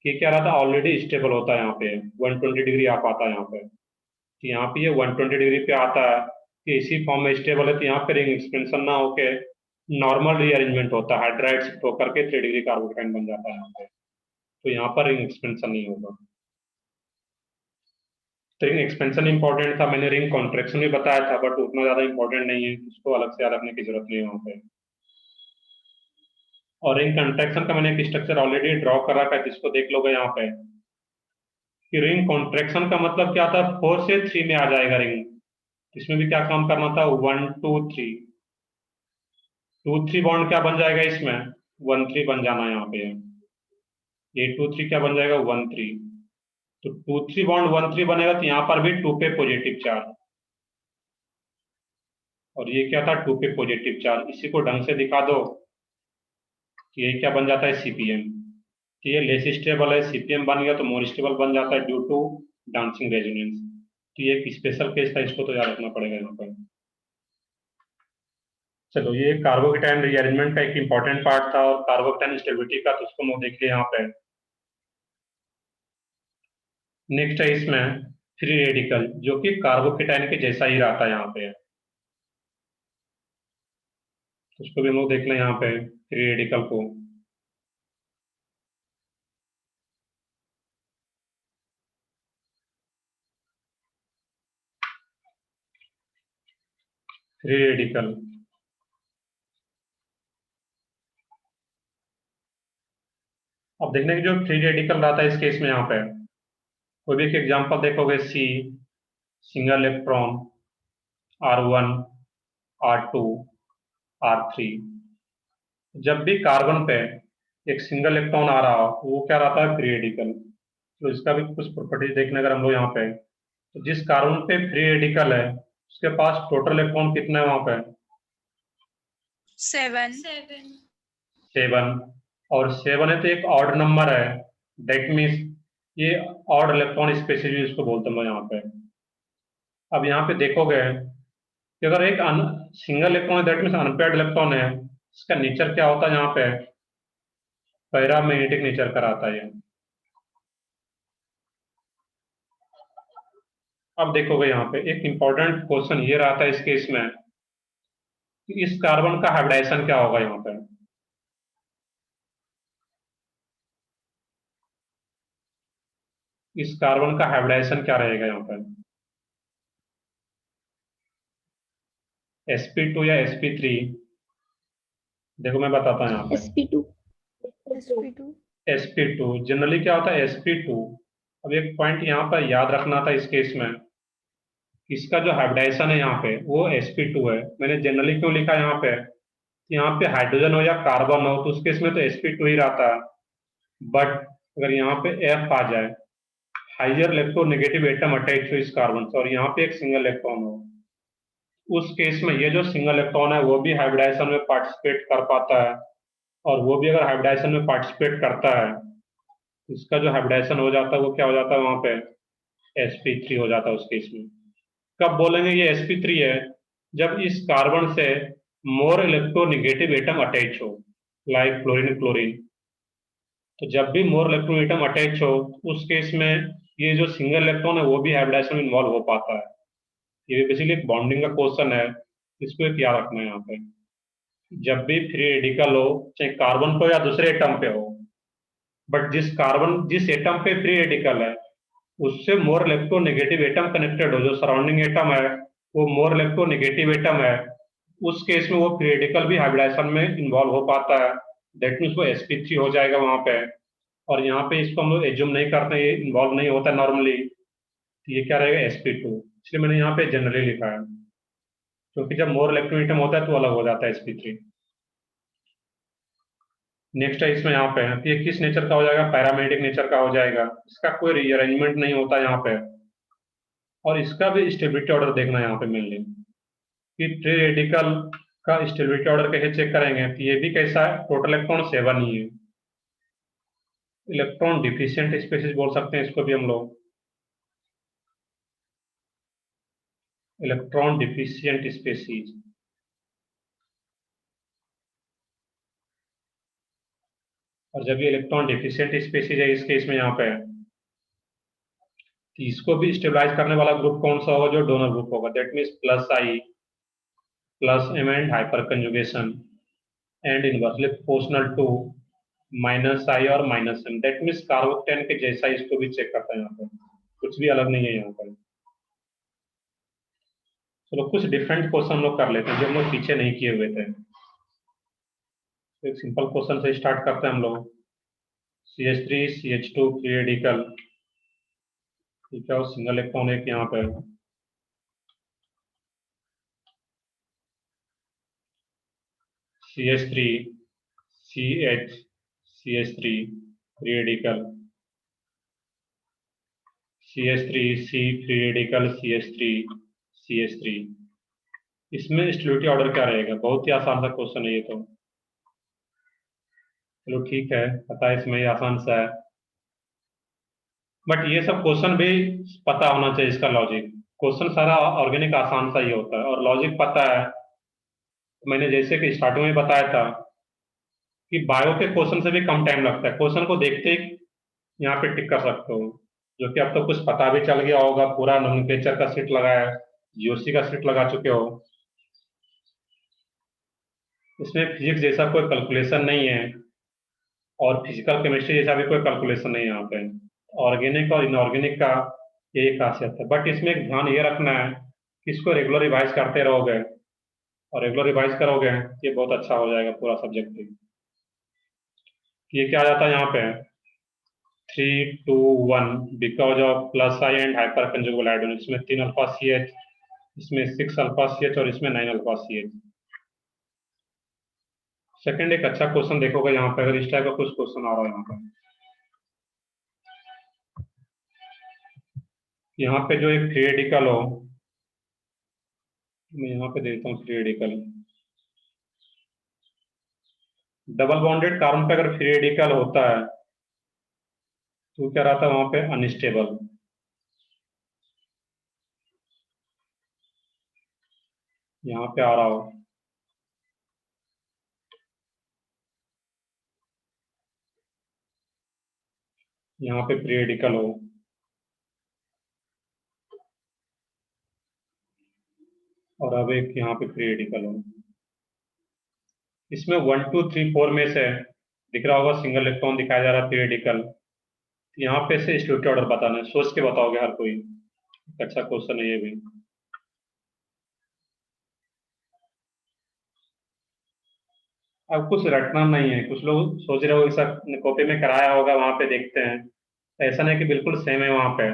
Speaker 1: कि क्या रहा था, ऑलरेडी स्टेबल होता है यहाँ पे, 120 डिग्री आ पाता है यहाँ पे। तो यहाँ पे ये 120 डिग्री पे आता है कि इसी फॉर्म में स्टेबल है, तो यहाँ पे रिंग एक्सपेंशन ना होके नॉर्मल रीअरेंजमेंट होता है, हाइड्राइड शिफ्ट होकर के 3 डिग्री कार्बोकेटाइन बन जाता है यहाँ पे। तो यहाँ पर रिंग एक्सपेंशन नहीं होगा। तो रिंग एक्सपेंशन इंपॉर्टेंट था, मैंने रिंग कॉन्ट्रेक्शन भी बताया था, बट उतना ज्यादा इंपॉर्टेंट नहीं है, उसको अलग से याद रखने की जरूरत नहीं है वहाँ पे। और रिंग कॉन्ट्रेक्शन का मैंने एक स्ट्रक्चर ऑलरेडी ड्रॉ कर रखा है, जिसको देख लोगे यहाँ पे कि रिंग कॉन्ट्रेक्शन का मतलब क्या था, 4 से 3 में आ जाएगा रिंग। इसमें भी क्या काम करना था, 1 2 3, 2 3 बॉन्ड क्या बन जाएगा इसमें, 1 3 बन जाना है यहाँ पे। ये 2 3 क्या बन जाएगा, 1 3। तो 2 3 बॉन्ड 1 3 बनेगा, तो यहाँ पर भी 2 पे पॉजिटिव चार्ज, और ये क्या था, 2 पे पॉजिटिव चार्ज। इसी को ढंग से दिखा दो कि ये क्या बन जाता है, CPM। तो ये लेस स्टेबल है, CPM बन गया तो मोर स्टेबल बन जाता है ड्यू टू डांसिंग रेजोनेंस। तो ये एक स्पेशल केस था, इसको तो याद रखना पड़ेगा यहाँ पर। चलो, ये कार्बोकेटाइन रीअरेंजमेंट का एक इंपॉर्टेंट पार्ट था, और कार्बोकेटाइन स्टेबिलिटी का तो उसको हम देख लिया यहाँ पे। नेक्स्ट है इसमें फ्री रेडिकल, जो कि कार्बोकेटाइन के जैसा ही रहता है यहाँ पे, उसको भी हम लोग देख लें यहाँ पे फ्री रेडिकल को। फ्री रेडिकल अब देखने की, जो फ्री रेडिकल रहता है इस केस में यहाँ पे, कोई भी एक एग्जांपल देखोगे, C single electron, R1, R2, R3। जब भी कार्बन पे एक सिंगल इलेक्ट्रॉन आ रहा हो वो क्या रहता है, फ्री रेडिकल। तो इसका भी कुछ प्रॉपर्टीज देखने अगर हम लोग यहाँ पे, तो जिस कार्बन पे फ्री रेडिकल है उसके पास टोटल इलेक्ट्रॉन कितने हैं वहां पे,
Speaker 2: 7
Speaker 1: 7। और 7 है तो एक ऑड नंबर है, दैट मीन्स ये ऑड इलेक्ट्रॉन स्पेसीज इसको बोलते हैं यहाँ पे। अब यहाँ पे देखोगे कि अगर एक सिंगल इलेक्ट्रॉन है दैट मीन्स अनपेयर्ड इलेक्ट्रॉन है, इसका नेचर क्या होता है यहाँ पे, पैरामैग्नेटिक नेचर का रहता है। अब देखोगे यहाँ पे एक इंपॉर्टेंट क्वेश्चन ये रहता है इस केस में कि इस कार्बन का हाइब्रिडाइजेशन क्या होगा यहाँ पे। इस कार्बन का हाइब्रिडाइजेशन क्या रहेगा यहाँ पर, sp2 या sp3। देखो मैं बताता हूँ यहाँ पे,
Speaker 3: sp2
Speaker 1: sp2 जनरली क्या होता है, sp2। अब एक पॉइंट यहाँ पर याद रखना था इस केस में, इसका जो हाइब्रिडाइजेशन है यहाँ पे वो sp2 है। मैंने जनरली क्यों लिखा यहाँ पे, यहाँ पे हाइड्रोजन हो या कार्बन हो तो उस केस में तो sp2 ही रहता है। बट अगर यहाँ पे f आ जाए, हाइयर इलेक्ट्रोनेगेटिव एटम अटैच हो इस कार्बन से, और यहाँ पे एक सिंगल इलेक्ट्रॉन हो, उस केस में ये जो सिंगल इलेक्ट्रॉन है वो भी हाइब्रिडाइजेशन में पार्टिसिपेट कर पाता है। और वो भी अगर हाइब्रिडाइजेशन में पार्टिसिपेट करता है, इसका जो हाइब्रिडाइजेशन हो जाता है वो क्या हो जाता है वहां पे, sp3 हो जाता है उस केस में। कब बोलेंगे ये sp3 है, जब इस कार्बन से मोर इलेक्ट्रोनेगेटिव एटम अटैच हो, लाइक फ्लोरीन क्लोरीन। तो जब भी मोर इलेक्ट्रॉन एटम अटैच हो उस केस में ये जो सिंगल इलेक्ट्रॉन है वो भी हाइब्रिडाइजेशन में इन्वॉल्व हो पाता है। ये बेसिकली एक बॉन्डिंग का क्वेश्चन है, इसको एक याद रखना है यहाँ पे। जब भी फ्री रेडिकल हो, चाहे कार्बन पे हो या दूसरे एटम पे हो, बट जिस एटम पे फ्री रेडिकल है उससे मोर इलेक्ट्रोनेगेटिव एटम कनेक्टेड हो, जो सराउंडिंग एटम है वो मोर इलेक्ट्रोनेगेटिव एटम है, उस केस में वो फ्री रेडिकल भी हाइब्रिडाइजेशन में इन्वॉल्व हो पाता है। दैट मीन्स वो sp3 हो जाएगा वहां पे। और यहाँ पे इसको हम लोग एज्यूम नहीं करते, ये इन्वॉल्व नहीं होता नॉर्मली, तो ये क्या रहेगा, sp2। इसलिए मैंने यहाँ पे जनरली लिखा है, क्योंकि जब मोर इलेक्ट्रॉन एटम होता है तो अलग हो जाता है sp3। नेक्स्ट है इसमें यहाँ पे कि ये किस नेचर का हो जाएगा, पैरामेडिक नेचर का हो जाएगा, इसका कोई रीअरेंजमेंट नहीं होता यहाँ पे। और इसका भी स्टेबिलिटी ऑर्डर देखना है यहाँ पे मेनली, कि फ्री रेडिकल का स्टेबिलिटी ऑर्डर कैसे चेक करेंगे, तो ये भी कैसा है, टोटल इलेक्ट्रॉन 7 ही है। इलेक्ट्रॉन डिफिशियंट स्पेसीज बोल सकते हैं इसको भी हम लोग, इलेक्ट्रॉन डिफिशियंट स्पेसीज। और जब ये इलेक्ट्रॉन डिफिशियंट स्पेसीज है इस केस में यहाँ पे, तो इसको भी स्टेबलाइज करने वाला ग्रुप कौन सा होगा, जो डोनर ग्रुप होगा, that means plus I plus M and hyper conjugation and inversely proportional to minus I और minus M. That means carbocation के जैसा इसको भी चेक करता है यहाँ पर, कुछ भी अलग नहीं है यहाँ पर। चलो कुछ डिफरेंट क्वेश्चन हम लोग कर लेते हैं जो हम लोग पीछे नहीं किए हुए थे। एक सिंपल क्वेश्चन से स्टार्ट करते हैं हम लोग। CH3 CH2 फ्री रेडिकल, ठीक है, और सिंगल इलेक्ट्रॉन एक यहाँ पे, CH3 CH CH3 free radical, CH3 C free radical CH3 CH3। इसमें स्टेबिलिटी ऑर्डर क्या रहेगा, बहुत ही आसान सा क्वेश्चन है ये तो। चलो ठीक है, पता है इसमें ही आसान सा है, बट ये सब क्वेश्चन भी पता होना चाहिए इसका लॉजिक। क्वेश्चन सारा ऑर्गेनिक आसान सा ही होता है और लॉजिक पता है। मैंने जैसे कि स्टार्टिंग में बताया था कि बायो के क्वेश्चन से भी कम टाइम लगता है, क्वेश्चन को देखते ही यहाँ पे टिक कर सकते हो, जो कि अब तो कुछ पता भी चल गया होगा, पूरा नोमेनक्लेचर का सेट लगाया है, जीओसी का सेट लगा चुके हो। इसमें फिजिक्स जैसा कोई कैलकुलेशन नहीं है और फिजिकल केमिस्ट्री जैसा भी कोई कैलकुलेशन नहीं है यहाँ पे। ऑर्गेनिक और इनऑर्गेनिक का यही खासियत है, बट इसमें एक ध्यान ये रखना है कि इसको रेगुलर रिवाइज करते रहोगे, और रेगुलर रिवाइज करोगे ये बहुत अच्छा हो जाएगा पूरा सब्जेक्ट। ये क्या आ जाता है यहाँ पे, 3, 2, 1 because of plus I and hyperconjugable hydrogen. इसमें 3 अल्फा सी एच, इसमें 6 अल्फा सी एच और इसमें 9 अल्फा सी एच। सेकंड एक अच्छा क्वेश्चन देखोगे यहाँ पे, अगर इस टाइप का कुछ क्वेश्चन आ रहा है यहाँ पे, यहाँ पे जो एक फ्री रेडिकल हो, मैं यहाँ पे देता हूँ free radical, double bonded carbon पे अगर फ्री रेडिकल होता है तो क्या रहता है वहां पे, अनस्टेबल। यहाँ पे आ रहा हो, यहाँ पे फ्री रेडिकल हो, और अब एक यहाँ पे फ्री रेडिकल हो, इसमें 1, 2, 3, 4 में से दिख रहा होगा सिंगल इलेक्ट्रॉन दिखाया जा रहा है फ्री रेडिकल। यहाँ पे से स्टेट ऑर्डर बताना है, सोच के बताओगे हर कोई। अच्छा क्वेश्चन है ये भी। अब कुछ रटना नहीं है, कुछ लोग सोच रहे हो सर कॉपी में कराया होगा, वहां पे देखते हैं, ऐसा नहीं कि बिल्कुल सेम है वहां पे।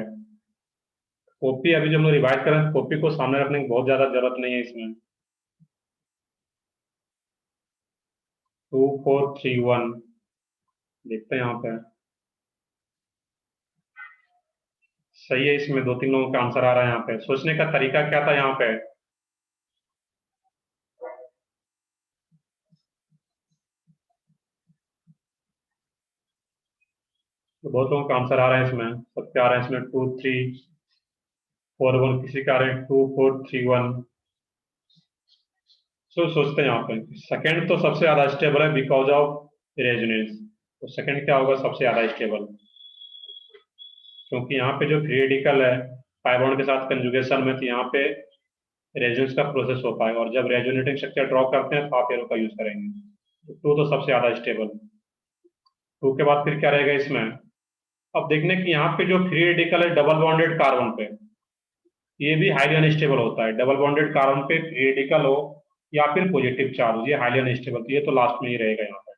Speaker 1: कॉपी अभी जो हम लोग रिवाइज कर रहे हैं, कॉपी को सामने रखने की बहुत ज्यादा जरूरत नहीं है इसमें। 2, 4, 3, 1 देखते हैं यहाँ पे, सही है। इसमें 2-3 लोगों का आंसर आ रहा है। यहाँ पे सोचने का तरीका क्या था यहाँ पे, तो बहुत लोगों का आंसर आ रहा है इसमें, सबके आ रहे हैं इसमें 2, 3, 4, 1, किसी का आ रहे हैं 2, 4, 3, 1। सोचते हैं यहाँ पे सेकंड तो सबसे ज्यादा स्टेबल है बिकॉज ऑफ रेजोनेंस। तो सेकंड क्या होगा सबसे ज्यादा स्टेबल, क्योंकि यहाँ पे जो फ्री रेडिकल है पाई बॉन्ड के साथ कंजुगेशन में, तो यहाँ पे रेजोनेंस का प्रोसेस हो पाएगा, और जब रेजोनेटिंग स्ट्रक्चर ड्रॉ करते हैं तो आप एरो का यूज करेंगे। तो 2 तो सबसे ज्यादा स्टेबल। 2 के बाद फिर क्या रहेगा इसमें, अब देखने की यहाँ पे जो फ्री रेडिकल है डबल बॉन्डेड कार्बन पे, ये भी हाईली अनस्टेबल होता है। डबल बॉन्डेड कार्बन पे फ्री रेडिकल हो या फिर पॉजिटिव चार्ज, ये हाईली अनस्टेबल, तो ये तो लास्ट में ही रहेगा यहाँ पे।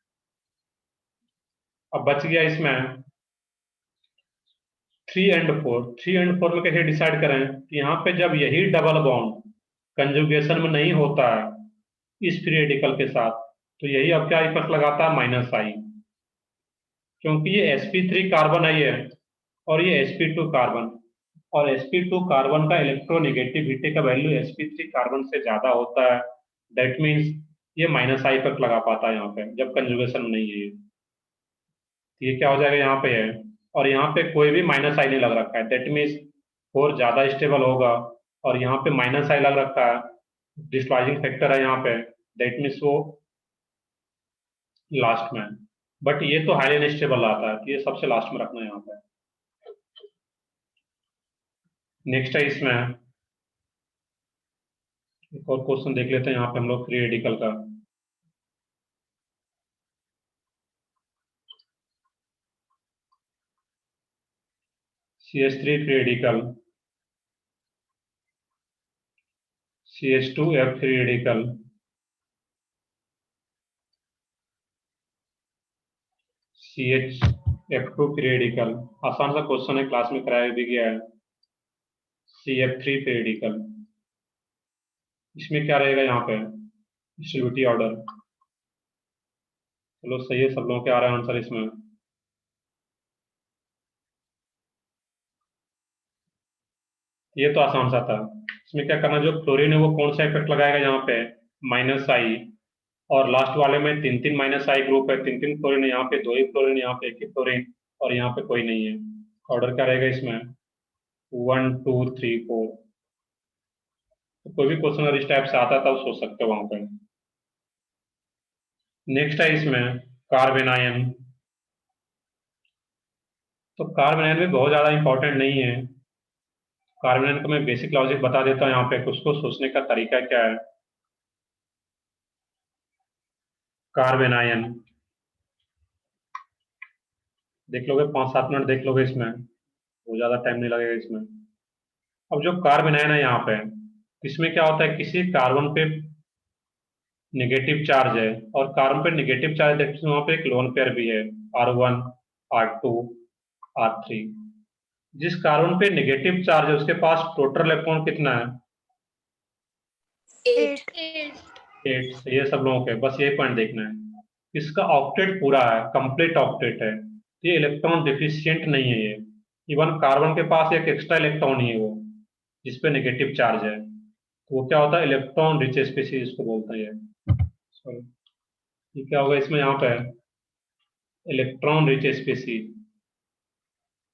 Speaker 1: अब बच गया इसमें 3 एंड 4। 3 एंड 4 में कैसे डिसाइड करें कि यहाँ पे जब यही डबल बॉन्ड कंजुगेशन में नहीं होता है इस फ्री रेडिकल के साथ, तो यही अब क्या इफेक्ट लगाता है, माइनस आई, क्योंकि ये sp3 कार्बन है ये, और ये sp2 कार्बन, और sp2 कार्बन का इलेक्ट्रोनेगेटिविटी का वैल्यू sp3 कार्बन से ज्यादा होता है। दैट मीन्स ये माइनस आई इफेक्ट लगा पाता है यहाँ पे जब कंजुगेशन नहीं है। तो ये क्या हो जाएगा यहाँ पे है, और यहाँ पे कोई भी माइनस आई नहीं लग रखा है, दैट मीन्स 4 ज्यादा स्टेबल होगा, और यहाँ पे माइनस आई लग रखा है, डिस्प्लाइजिंग फैक्टर है यहाँ पे, दैट मीन्स वो लास्ट में। बट ये तो हाईली अनस्टेबल आता है, तो ये सबसे लास्ट में रखना है यहाँ पे। नेक्स्ट है इसमें एक और क्वेश्चन देख लेते हैं यहाँ पे हम लोग फ्री रेडिकल का। CH3 free radical, CH2F free radical, CHF2 free radical. आसान सा क्वेश्चन है, क्लास में कराया भी गया है। CF3 फ्री रेडिकल, इसमें क्या रहेगा यहाँ पे, डिस्ट्रीब्यूटिव ऑर्डर। चलो सही है, सब लोगों के आ रहा है आंसर इसमें। ये तो आसान सा था। इसमें क्या करना, जो क्लोरीन है वो कौन सा इफेक्ट लगाएगा यहाँ पे, माइनस आई, और लास्ट वाले में 3-3 माइनस आई ग्रुप है, 3-3 क्लोरीन है, यहाँ पे 2 ही क्लोरीन, यहाँ पे 1 ही क्लोरीन, और यहाँ पे कोई नहीं है। ऑर्डर क्या रहेगा इसमें, 1, 2, 3, 4। तो कोई भी क्वेश्चन अगर इस टाइप से आता है तब सोच सकते हो वहां पे। नेक्स्ट है इसमें कार्बन आयन। तो कार्बन आयन भी बहुत ज्यादा इंपॉर्टेंट नहीं है। कार्बन आयन का मैं बेसिक लॉजिक बता देता हूँ यहाँ पे, कुछ को सोचने का तरीका क्या है। कार्बन आयन देख लोगे, 5-7 मिनट देख लोगे इसमें, बहुत ज्यादा टाइम नहीं लगेगा इसमें। अब जो कार्बन आयन है यहाँ पे, इसमें क्या होता है, किसी कार्बन पे नेगेटिव चार्ज है, और कार्बन पे नेगेटिव चार्ज देखते हैं वहां पे एक लोन पेयर भी है, R1, R2, R3। जिस कार्बन पे नेगेटिव चार्ज है उसके पास टोटल इलेक्ट्रॉन कितना है?
Speaker 3: 8
Speaker 1: 8। ये सब लोगों के बस ये पॉइंट देखना है। इसका ऑक्टेट पूरा है, कंप्लीट ऑक्टेट है, ये इलेक्ट्रॉन डिफिशियंट नहीं है। ये इवन कार्बन के पास एक एक्स्ट्रा इलेक्ट्रॉन ही है वो, जिसपे नेगेटिव चार्ज है, तो वो क्या होता है? इलेक्ट्रॉन रिच स्पीसीज इसको बोलते हैं। Sorry, ये क्या होगा इसमें? यहाँ पे इलेक्ट्रॉन रिच स्पीसीज,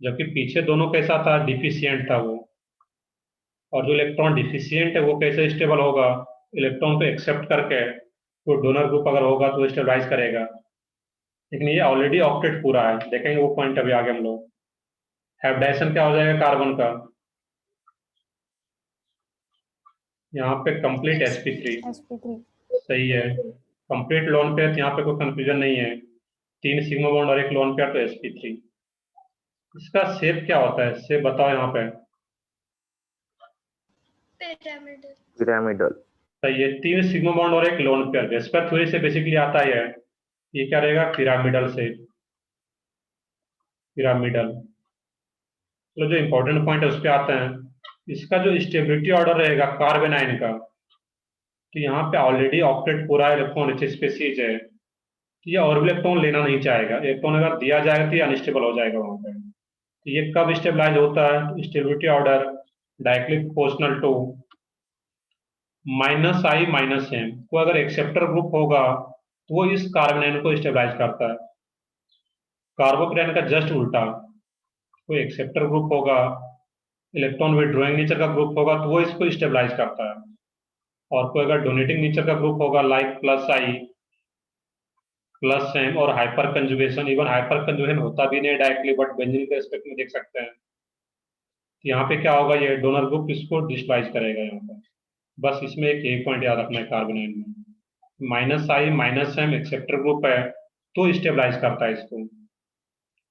Speaker 1: जबकि पीछे दोनों कैसा था? डिफिशियंट था वो। और जो इलेक्ट्रॉन डिफिशियंट है वो कैसे स्टेबल होगा? इलेक्ट्रॉन को एक्सेप्ट करके वो डोनर ग्रुप अगर होगा तो स्टेबलाइज करेगा। लेकिन ये ऑलरेडी ऑक्टेट पूरा है, देखेंगे वो पॉइंट अभी आगे हम लोग। हाइब्रिडाइजेशन क्या हो जाएगा कार्बन का? यहाँ पे कंप्लीट sp3। सही है, कंप्लीट लोन पेयर, यहाँ पे कोई कंफ्यूजन नहीं है। 3 सिग्मा बॉन्ड और 1 लोन पेयर तो sp3। इसका शेप क्या होता है? शेप बताओ यहाँ पे।
Speaker 2: पिरामिडल।
Speaker 1: सही है, 3 सिग्मा बॉन्ड और 1 लोन पेयर। वेस्पर थ्योरी से बेसिकली आता है ये क्या रहेगा? Pyramidal shape, pyramidal. तो जो इंपॉर्टेंट पॉइंट है उस पर आते हैं। इसका जो स्टेबिलिटी ऑर्डर रहेगा कार्बन आयन का, तो यहाँ पे ऑलरेडी ऑक्टेट पूरा इलेक्ट्रॉन रिच स्पीसीज है, तो ये और भी इलेक्ट्रॉन लेना नहीं चाहेगा। इलेक्ट्रॉन अगर दिया जाएगा तो ये अनस्टेबल हो जाएगा वहां पे। तो ये कब स्टेबलाइज होता है? Stability order directly proportional to -I-M। को अगर एक्सेप्टर ग्रुप होगा तो वो इस कार्बन आयन को स्टेबलाइज करता है। कार्बोकेटायन का जस्ट उल्टा, कोई एक्सेप्टर ग्रुप होगा, इलेक्ट्रॉन विड्रॉइंग नेचर का ग्रुप होगा तो वो इसको स्टेबलाइज करता है। और कोई अगर डोनेटिंग नेचर का ग्रुप होगा लाइक +I, +M और hyper conjugation, even hyper conjugation होता भी नहीं डायरेक्टली, बट बेंजीन के एस्पेक्ट में देख सकते हैं। तो यहाँ पे क्या होगा? ये डोनर ग्रुप इसको डिस्टलाइज करेगा यहाँ पर। बस इसमें एक पॉइंट याद रखना है कार्बन आयन में, -I-M एक्सेप्टर ग्रुप है तो स्टेबलाइज करता है इसको,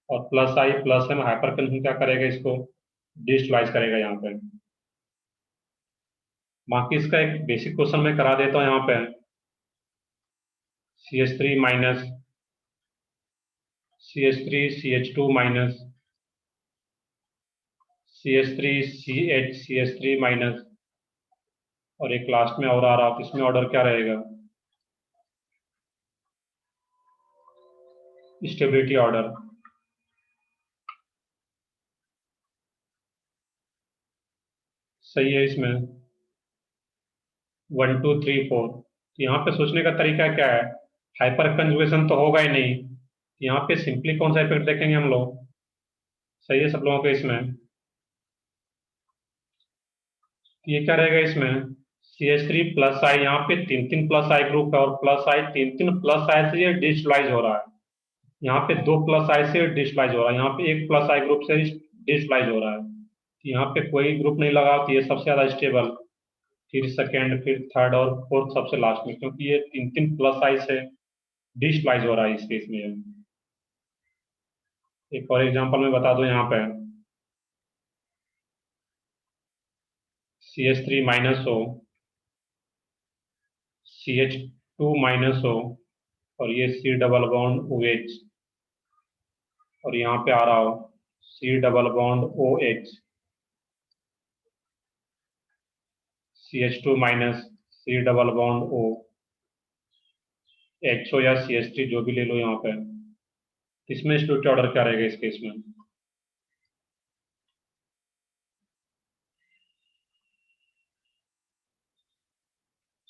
Speaker 1: और +I+M हाइपर कंजुगेशन क्या करेगा? इसको डिस्टलाइज करेगा यहाँ पे। बाकी इसका एक बेसिक क्वेश्चन मैं करा देता हूँ यहाँ पे। CH3- CH3 CH2- CH3 CH3- और एक लास्ट में और आ रहा, तो इसमें ऑर्डर क्या रहेगा? Stability order. सही है, इसमें 1 2 3 4। तो यहाँ पे सोचने का तरीका क्या है? हाइपर कंजुगेशन तो होगा ही नहीं, यहाँ पे सिंपली कौन सा इफेक्ट देखेंगे हम लोग? सही है सब लोगों को इसमें। ये क्या रहेगा इसमें? CH3+I, यहाँ पे 3 +I ग्रुप है, और +I 3 +I से ये डिस्टलाइज हो रहा है। यहाँ पे 2 +I से डिस्टलाइज हो रहा है, यहाँ पे 1 +I ग्रुप से डिस्टलाइज हो रहा है। यहाँ पे कोई ग्रुप नहीं लगा तो ये सबसे ज्यादा स्टेबल, फिर सेकेंड, फिर थर्ड और फोर्थ सबसे लास्ट में, क्योंकि ये 3 +I से डिस्टलाइज हो रहा है इस केस में। एक और एग्जांपल में बता दो यहाँ पे, CH3- CH2- और ये C डबल बॉन्ड OH, और यहाँ पे आ रहा हो C double bond OH, CH2- C double bond O, HO या CH3 जो भी ले लो यहाँ पे। इसमें स्टेबिलिटी ऑर्डर क्या रहेगा इस केस में?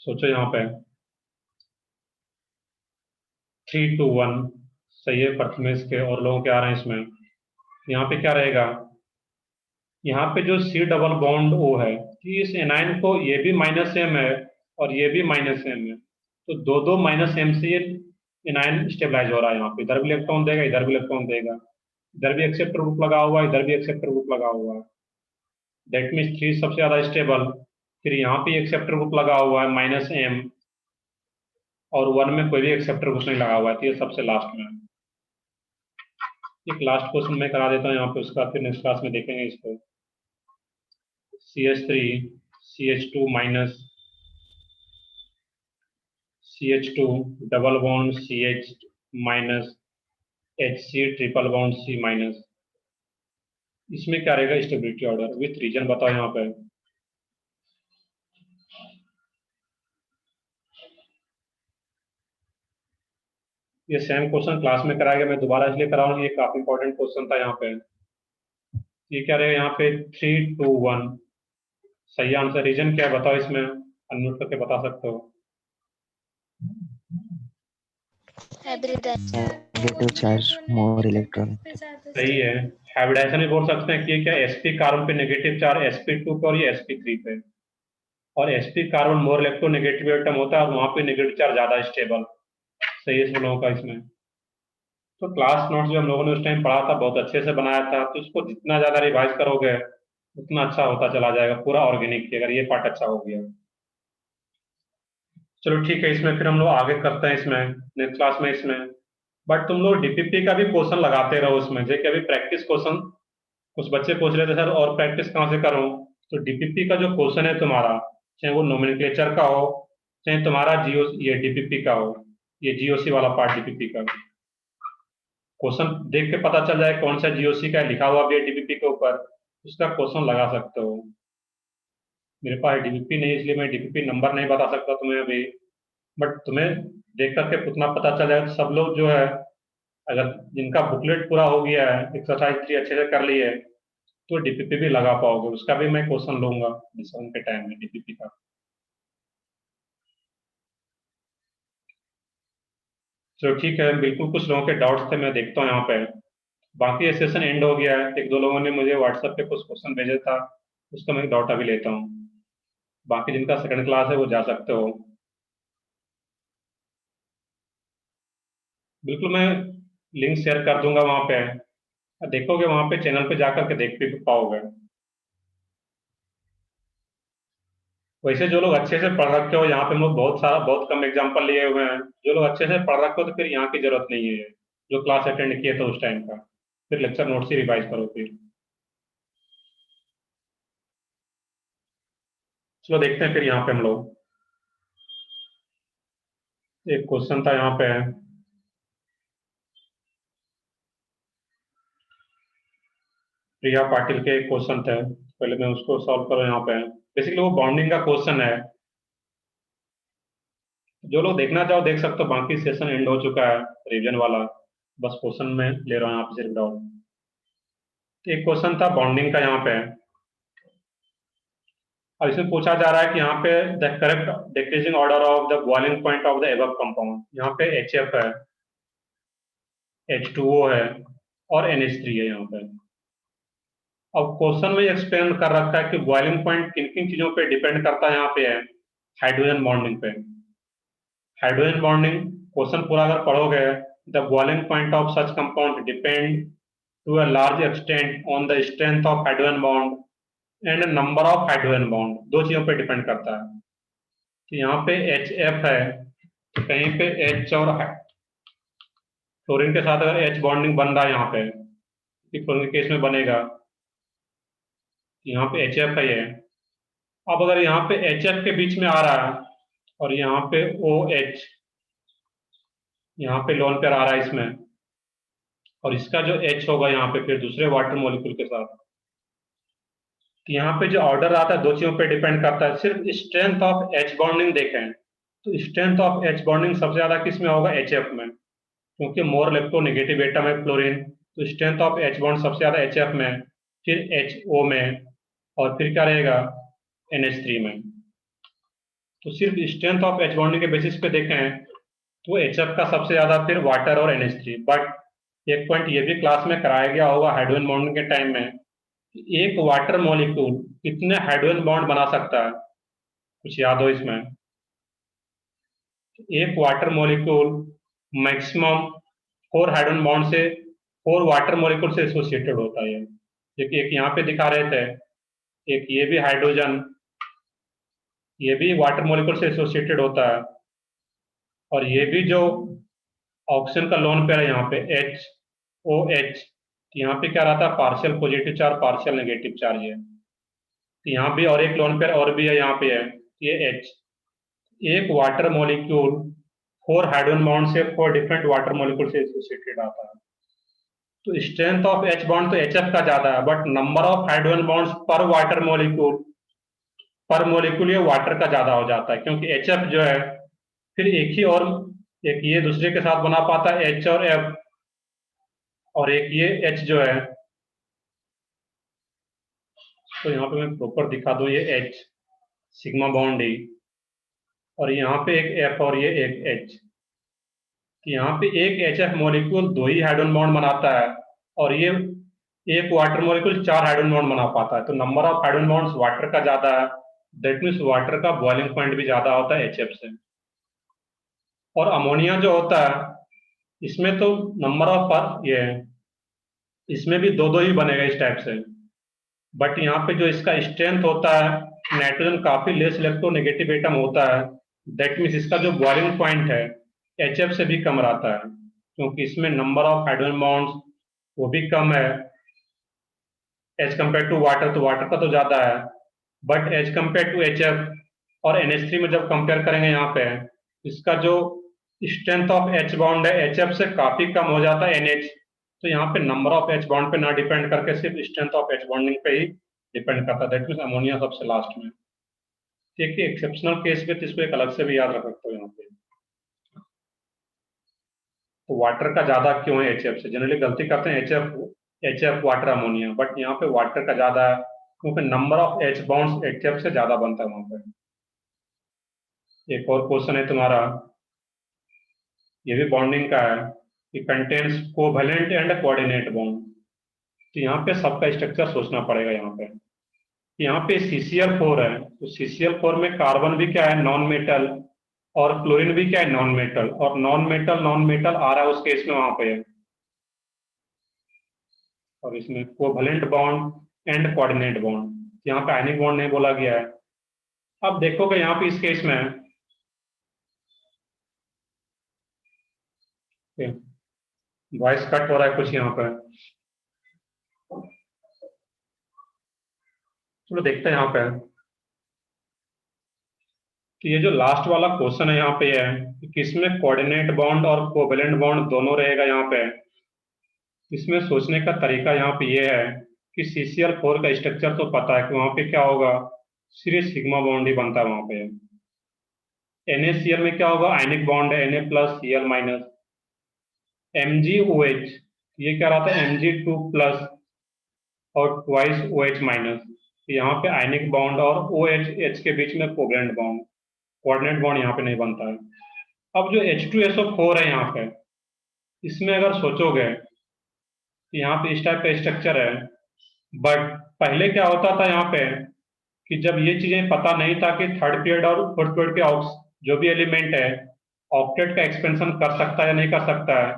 Speaker 1: सोचो यहाँ पे। 3 2 1। सही है, प्रथमेश के और लोगों के आ रहे हैं इसमें। यहाँ पे क्या रहेगा? यहाँ पे जो C डबल बॉन्ड O है, कि इस एनाइन को ये भी -M है और ये भी -M है, तो दो -M से ये एनाइन स्टेबलाइज हो रहा है। यहाँ पे इधर भी इलेक्ट्रॉन देगा, इधर भी इलेक्ट्रॉन देगा, इधर भी एक्सेप्टर ग्रुप लगा हुआ है, इधर भी एक्सेप्टर ग्रुप लगा हुआ है। दैट मीन्स 3 सबसे ज्यादा स्टेबल। फिर यहाँ पे एक्सेप्टर ग्रुप लगा हुआ है -M, और 1 में कोई भी एक्सेप्टर ग्रुप नहीं लगा हुआ है, तो ये सबसे लास्ट में। एक लास्ट क्वेश्चन मैं करा देता हूँ यहाँ पे, उसका फिर नेक्स्ट क्लास में देखेंगे इसको। CH3 CH2- CH2 double bond CH- HC triple bond C-। इसमें क्या रहेगा स्टेबिलिटी ऑर्डर विथ रीजन, बताओ यहाँ पे। ये सेम क्वेश्चन क्लास में कराया गया, मैं दोबारा इसलिए कराऊँ, ये काफी इंपॉर्टेंट क्वेश्चन था यहाँ पे। ये क्या रहेगा यहाँ पे 3, 2, 1 सही आंसर। रीजन क्या है बताओ इसमें, अनम्यूट करके बता सकते हो।
Speaker 2: Negative
Speaker 5: charge, more electron.
Speaker 1: सही है। हाइब्रिडाइजेशन भी बोल सकते हैं कि ये क्या sp कार्बन पे नेगेटिव चार्ज sp2 पे और ये sp3 पे, और sp carbon more electronegative atom होता है और वहां पे नेगेटिव चार्ज ज्यादा स्टेबल। सही है सब लोगों का इसमें। तो क्लास नोट्स जो हम लोगों ने उस टाइम पढ़ा था बहुत अच्छे से बनाया था, तो इसको जितना ज्यादा रिवाइज करोगे उतना अच्छा होता चला जाएगा पूरा ऑर्गेनिक की, अगर ये पार्ट अच्छा हो गया। चलो ठीक है, इसमें फिर हम लोग आगे करते हैं इसमें नेक्स्ट क्लास में इसमें। बट तुम लोग डीपीपी का भी क्वेश्चन लगाते रहो इसमें, जैसे कि अभी प्रैक्टिस क्वेश्चन कुछ बच्चे पूछ रहे थे सर और प्रैक्टिस कहाँ से करूं, तो डीपीपी का जो क्वेश्चन है तुम्हारा, चाहे वो नोमेनक्लेचर का हो चाहे तुम्हारा जियो ये डीपीपी का हो, ये जीओसी वाला पार्ट डीपीपी का क्वेश्चन देख के पता चल जाए कौन सा जीओसी का लिखा हुआ भी है डीपीपी के ऊपर, उसका क्वेश्चन लगा सकते हो। मेरे पास डीपीपी नहीं इसलिए मैं डीपीपी नंबर नहीं बता सकता तुम्हें अभी, बट तुम्हें देख करके उतना पता चल जाए। सब लोग जो है अगर जिनका बुकलेट पूरा हो गया है, एक्सरसाइज 3 अच्छे से कर ली है, तो डीपीपी भी लगा पाओगे। उसका भी मैं क्वेश्चन लूंगा डिस्कशन के टाइम में डीपीपी का। चलो ठीक है, बिल्कुल कुछ लोगों के डाउट्स थे, मैं देखता हूँ यहाँ पे। बाकी ये सेशन एंड हो गया है, एक दो लोगों ने मुझे व्हाट्सएप पे कुछ क्वेश्चन भेजे था, उसका मैं डाउट अभी लेता हूँ। बाकी जिनका सेकंड क्लास है वो जा सकते हो। बिल्कुल मैं लिंक शेयर कर दूंगा वहां पे, देखोगे वहां पे चैनल पे जाकर के देख भी पाओगे। वैसे जो लोग अच्छे से पढ़ रखे हो, यहाँ पे हम लोग बहुत कम एग्जांपल लिए हुए हैं। जो लोग अच्छे से पढ़ रखे हो तो फिर यहाँ की जरूरत नहीं है, जो क्लास अटेंड किए थे उस टाइम का, फिर लेक्चर नोट्स ही रिवाइज करो फिर। चलो देखते हैं फिर यहाँ पे हम लोग। एक क्वेश्चन था यहाँ पे, प्रिया पाटिल के क्वेश्चन थे, पहले मैं उसको सॉल्व करूँ यहाँ पे। बेसिकली वो बाउंडिंग का क्वेश्चन है, जो लोग देखना चाहो देख सकते हो, बाकी सेशन एंड हो चुका है रिवीजन वाला, बस क्वेश्चन में ले रहा हूँ यहाँ पे सिर्फ डाउट। एक क्वेश्चन था बॉन्डिंग का यहाँ पे, और इसमें पूछा जा रहा है कि यहाँ पे the correct decreasing order of the boiling point of the above compound. यहाँ पे HF है, H2O है और NH3 है यहाँ पे। अब क्वेश्चन में एक्सप्लेन कर रखा है कि बॉइलिंग पॉइंट किन किन चीजों पे डिपेंड करता है। यहाँ पे है हाइड्रोजन बॉन्डिंग पे। हाइड्रोजन बॉन्डिंग क्वेश्चन पूरा अगर पढ़ोगे, the boiling point of such compound depend to a large extent on the strength of hydrogen bond and number of hydrogen bond. दो चीजों पे डिपेंड करता है। तो यहाँ पे HF है, तो कहीं पे H और फ्लोरीन के साथ अगर H बॉन्डिंग बन रहा है यहाँ पे, फ्लोरीन के केस में बनेगा, यहाँ पे HF है ये। अब अगर यहाँ पे HF के बीच में आ रहा है और यहाँ पे OH यहाँ पे लोन पेयर आ रहा है इसमें, और इसका जो H होगा यहाँ पे फिर दूसरे वाटर मॉलिक्यूल के साथ, तो यहाँ पे जो ऑर्डर आता है दो चीजों पे डिपेंड करता है। सिर्फ स्ट्रेंथ ऑफ H बॉन्डिंग देखें तो स्ट्रेंथ ऑफ H बॉन्डिंग सबसे ज्यादा किस में होगा, HF में, क्योंकि मोर इलेक्ट्रोनेगेटिव एटम है फ्लोरीन, तो स्ट्रेंथ ऑफ H बॉन्ड सबसे ज्यादा HF में, फिर HO में, और फिर क्या रहेगा NH3 में। तो सिर्फ स्ट्रेंथ ऑफ H बॉन्डिंग के बेसिस पे देखें तो HF का सबसे ज्यादा, फिर वाटर और NH3। बट एक पॉइंट ये भी क्लास में कराया गया होगा हाइड्रोजन बॉन्डिंग के टाइम में, एक वाटर मॉलिक्यूल कितने हाइड्रोजन बॉन्ड बना सकता है, कुछ याद हो इसमें। एक water molecule maximum 4 hydrogen bond से 4 वाटर मॉलिक्यूल से एसोसिएटेड होता है। देखिए एक यहाँ पे दिखा रहे थे, एक ये भी हाइड्रोजन, ये भी वाटर मॉलिक्यूल से एसोसिएटेड होता है, और ये भी जो ऑक्सीजन का लोन पेयर है यहाँ पे HOH, यहाँ पे क्या रहता है partial positive charge partial negative charge है। तो यहाँ भी और एक लोन पेयर और भी है, यहाँ पे है ये H। एक वाटर मॉलिक्यूल 4 हाइड्रोजन बॉन्ड से 4 डिफरेंट वाटर मॉलिक्यूल से एसोसिएटेड आता है। तो स्ट्रेंथ ऑफ एच बॉन्ड तो एच एफ का ज्यादा है, but number of hydrogen bonds पर मोलिक्यूल ये वाटर का ज्यादा हो जाता है, क्योंकि एच एफ जो है फिर एक ही और एक ये दूसरे के साथ बना पाता है एच और एफ, और एक ये एच जो है, तो यहाँ पे मैं प्रॉपर दिखा दूं, ये एच सिग्मा बॉन्ड ई, और यहाँ पे एक एफ और ये एक एच, यहाँ पे एक एच एफ मॉलिक्यूल 2 ही हाइड्रोजन बॉन्ड बनाता है, और ये एक वाटर मॉलिक्यूल 4 हाइड्रोजन बॉन्ड बना पाता है। तो number of hydrogen bonds water का ज्यादा है, दैट मीन्स वाटर का बॉइलिंग पॉइंट भी ज्यादा होता है एच से। और अमोनिया जो होता है इसमें तो नंबर ऑफ ये इसमें भी दो ही बनेगा इस टाइप से, बट यहाँ पे जो इसका स्ट्रेंथ होता है, नाइट्रोजन काफी लेस इलेक्ट्रोनेगेटिव एटम होता है, दैट मीन्स इसका जो बॉइलिंग पॉइंट है एच से भी कम रहता है, क्योंकि इसमें नंबर ऑफ हाइड्रोजन बॉन्ड्स वो भी कम है एज कम्पेयर टू वाटर। तो वाटर का तो ज्यादा है, but as compare to H F और NH3 में जब कंपेयर करेंगे यहाँ पे, इसका जो स्ट्रेंथ ऑफ एच बॉन्ड है एच से काफी कम हो जाता है NH। तो यहाँ पे नंबर ऑफ एच बॉन्ड पे ना डिपेंड करके सिर्फ स्ट्रेंथ ऑफ एच बॉन्डिंग पे ही डिपेंड करता है, दैट मीन्स अमोनिया सबसे लास्ट में। ठीक है, एक्सेप्शनल केस पे तो इसको एक अलग से भी याद रख सकते हो यहाँ पे। तो वाटर का ज्यादा क्यों है एच से? जनरली गलती करते हैं H F water ammonia, but यहाँ पे वाटर का ज्यादा है क्योंकि number of H bonds H से ज्यादा बनता है वहां पे। एक और क्वेश्चन है तुम्हारा, ये भी बॉन्डिंग का है कि contains covalent and coordinate bond. तो यहाँ पे सबका स्ट्रक्चर सोचना पड़ेगा। यहाँ पे CCl4 है, तो CCl4 में कार्बन भी क्या है, नॉन मेटल, और क्लोरीन भी क्या है, नॉन मेटल, और नॉन मेटल आ रहा है उस केस में वहां पे। और इसमें covalent bond and coordinate bond, यहाँ पे आयनिक बॉन्ड नहीं बोला गया है। अब देखोगे यहाँ पे इस केस में वॉइस कट हो रहा है कुछ यहाँ पे, चलो देखते हैं यहाँ पे कि ये जो लास्ट वाला क्वेश्चन है यहाँ पे है कि किसमें कोऑर्डिनेट बॉन्ड और कोवैलेंट बॉन्ड दोनों रहेगा। यहाँ पे इसमें सोचने का तरीका यहाँ पे ये है कि CCl4 का स्ट्रक्चर तो पता है कि वहां पे क्या होगा, सिर्फ सिग्मा बॉन्ड ही बनता है वहां पे। NaCl में क्या होगा, आयनिक बॉन्ड है Na+Cl-, MgOH ये क्या रहता है, Mg2+ और ट्वाइस OH-। यहाँ पे आयनिक बॉन्ड और OH के बीच में कोवैलेंट बॉन्ड, कोऑर्डिनेट बॉन्ड यहाँ पे नहीं बनता है। अब जो H2SO4 है यहाँ पे, इसमें अगर सोचोगे यहाँ पे इस टाइप का स्ट्रक्चर है, बट पहले क्या होता था यहाँ पे कि जब ये चीजें पता नहीं था कि थर्ड पीरियड और फोर्थ पीरियड के जो भी एलिमेंट है ऑक्टेट का एक्सपेंशन कर सकता है या नहीं कर सकता है,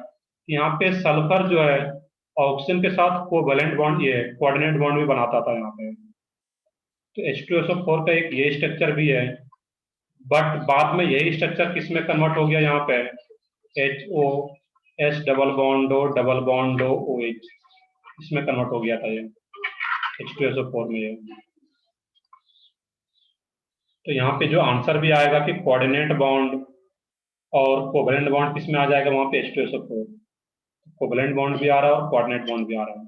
Speaker 1: यहाँ पे सल्फर जो है ऑक्सीजन के साथ कोवैलेंट बॉन्ड, ये कोऑर्डिनेट बॉन्ड भी बनाता था यहाँ पे। तो H2SO4 का एक ये स्ट्रक्चर भी है, बट बाद में यही स्ट्रक्चर किस में कन्वर्ट हो गया, यहाँ पे HOS डबल बॉन्ड OH इसमें कन्वर्ट हो गया था ये H2SO4 में ये। तो यहाँ पे जो आंसर भी आएगा कि कोऑर्डिनेट बॉन्ड और कोवैलेंट बॉन्ड किस में आ जाएगा, वहां पे H2SO4 कोवैलेंट बॉन्ड भी आ रहा है और कोऑर्डिनेट बॉन्ड भी आ रहा है।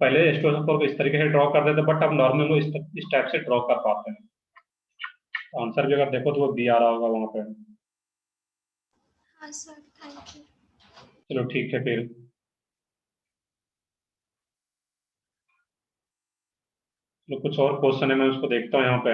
Speaker 1: पहले H2SO4 को इस तरीके से ड्रॉ करते थे, बट अब नॉर्मल लोग इस टाइप से ड्रॉ कर पाते हैं। आंसर भी अगर देखो तो वो बी आ रहा होगा वहां पे।
Speaker 2: हाँ सर, थैंक यू।
Speaker 1: चलो ठीक है, फिर तो कुछ और क्वेश्चन है, मैं उसको देखता हूँ यहाँ पे।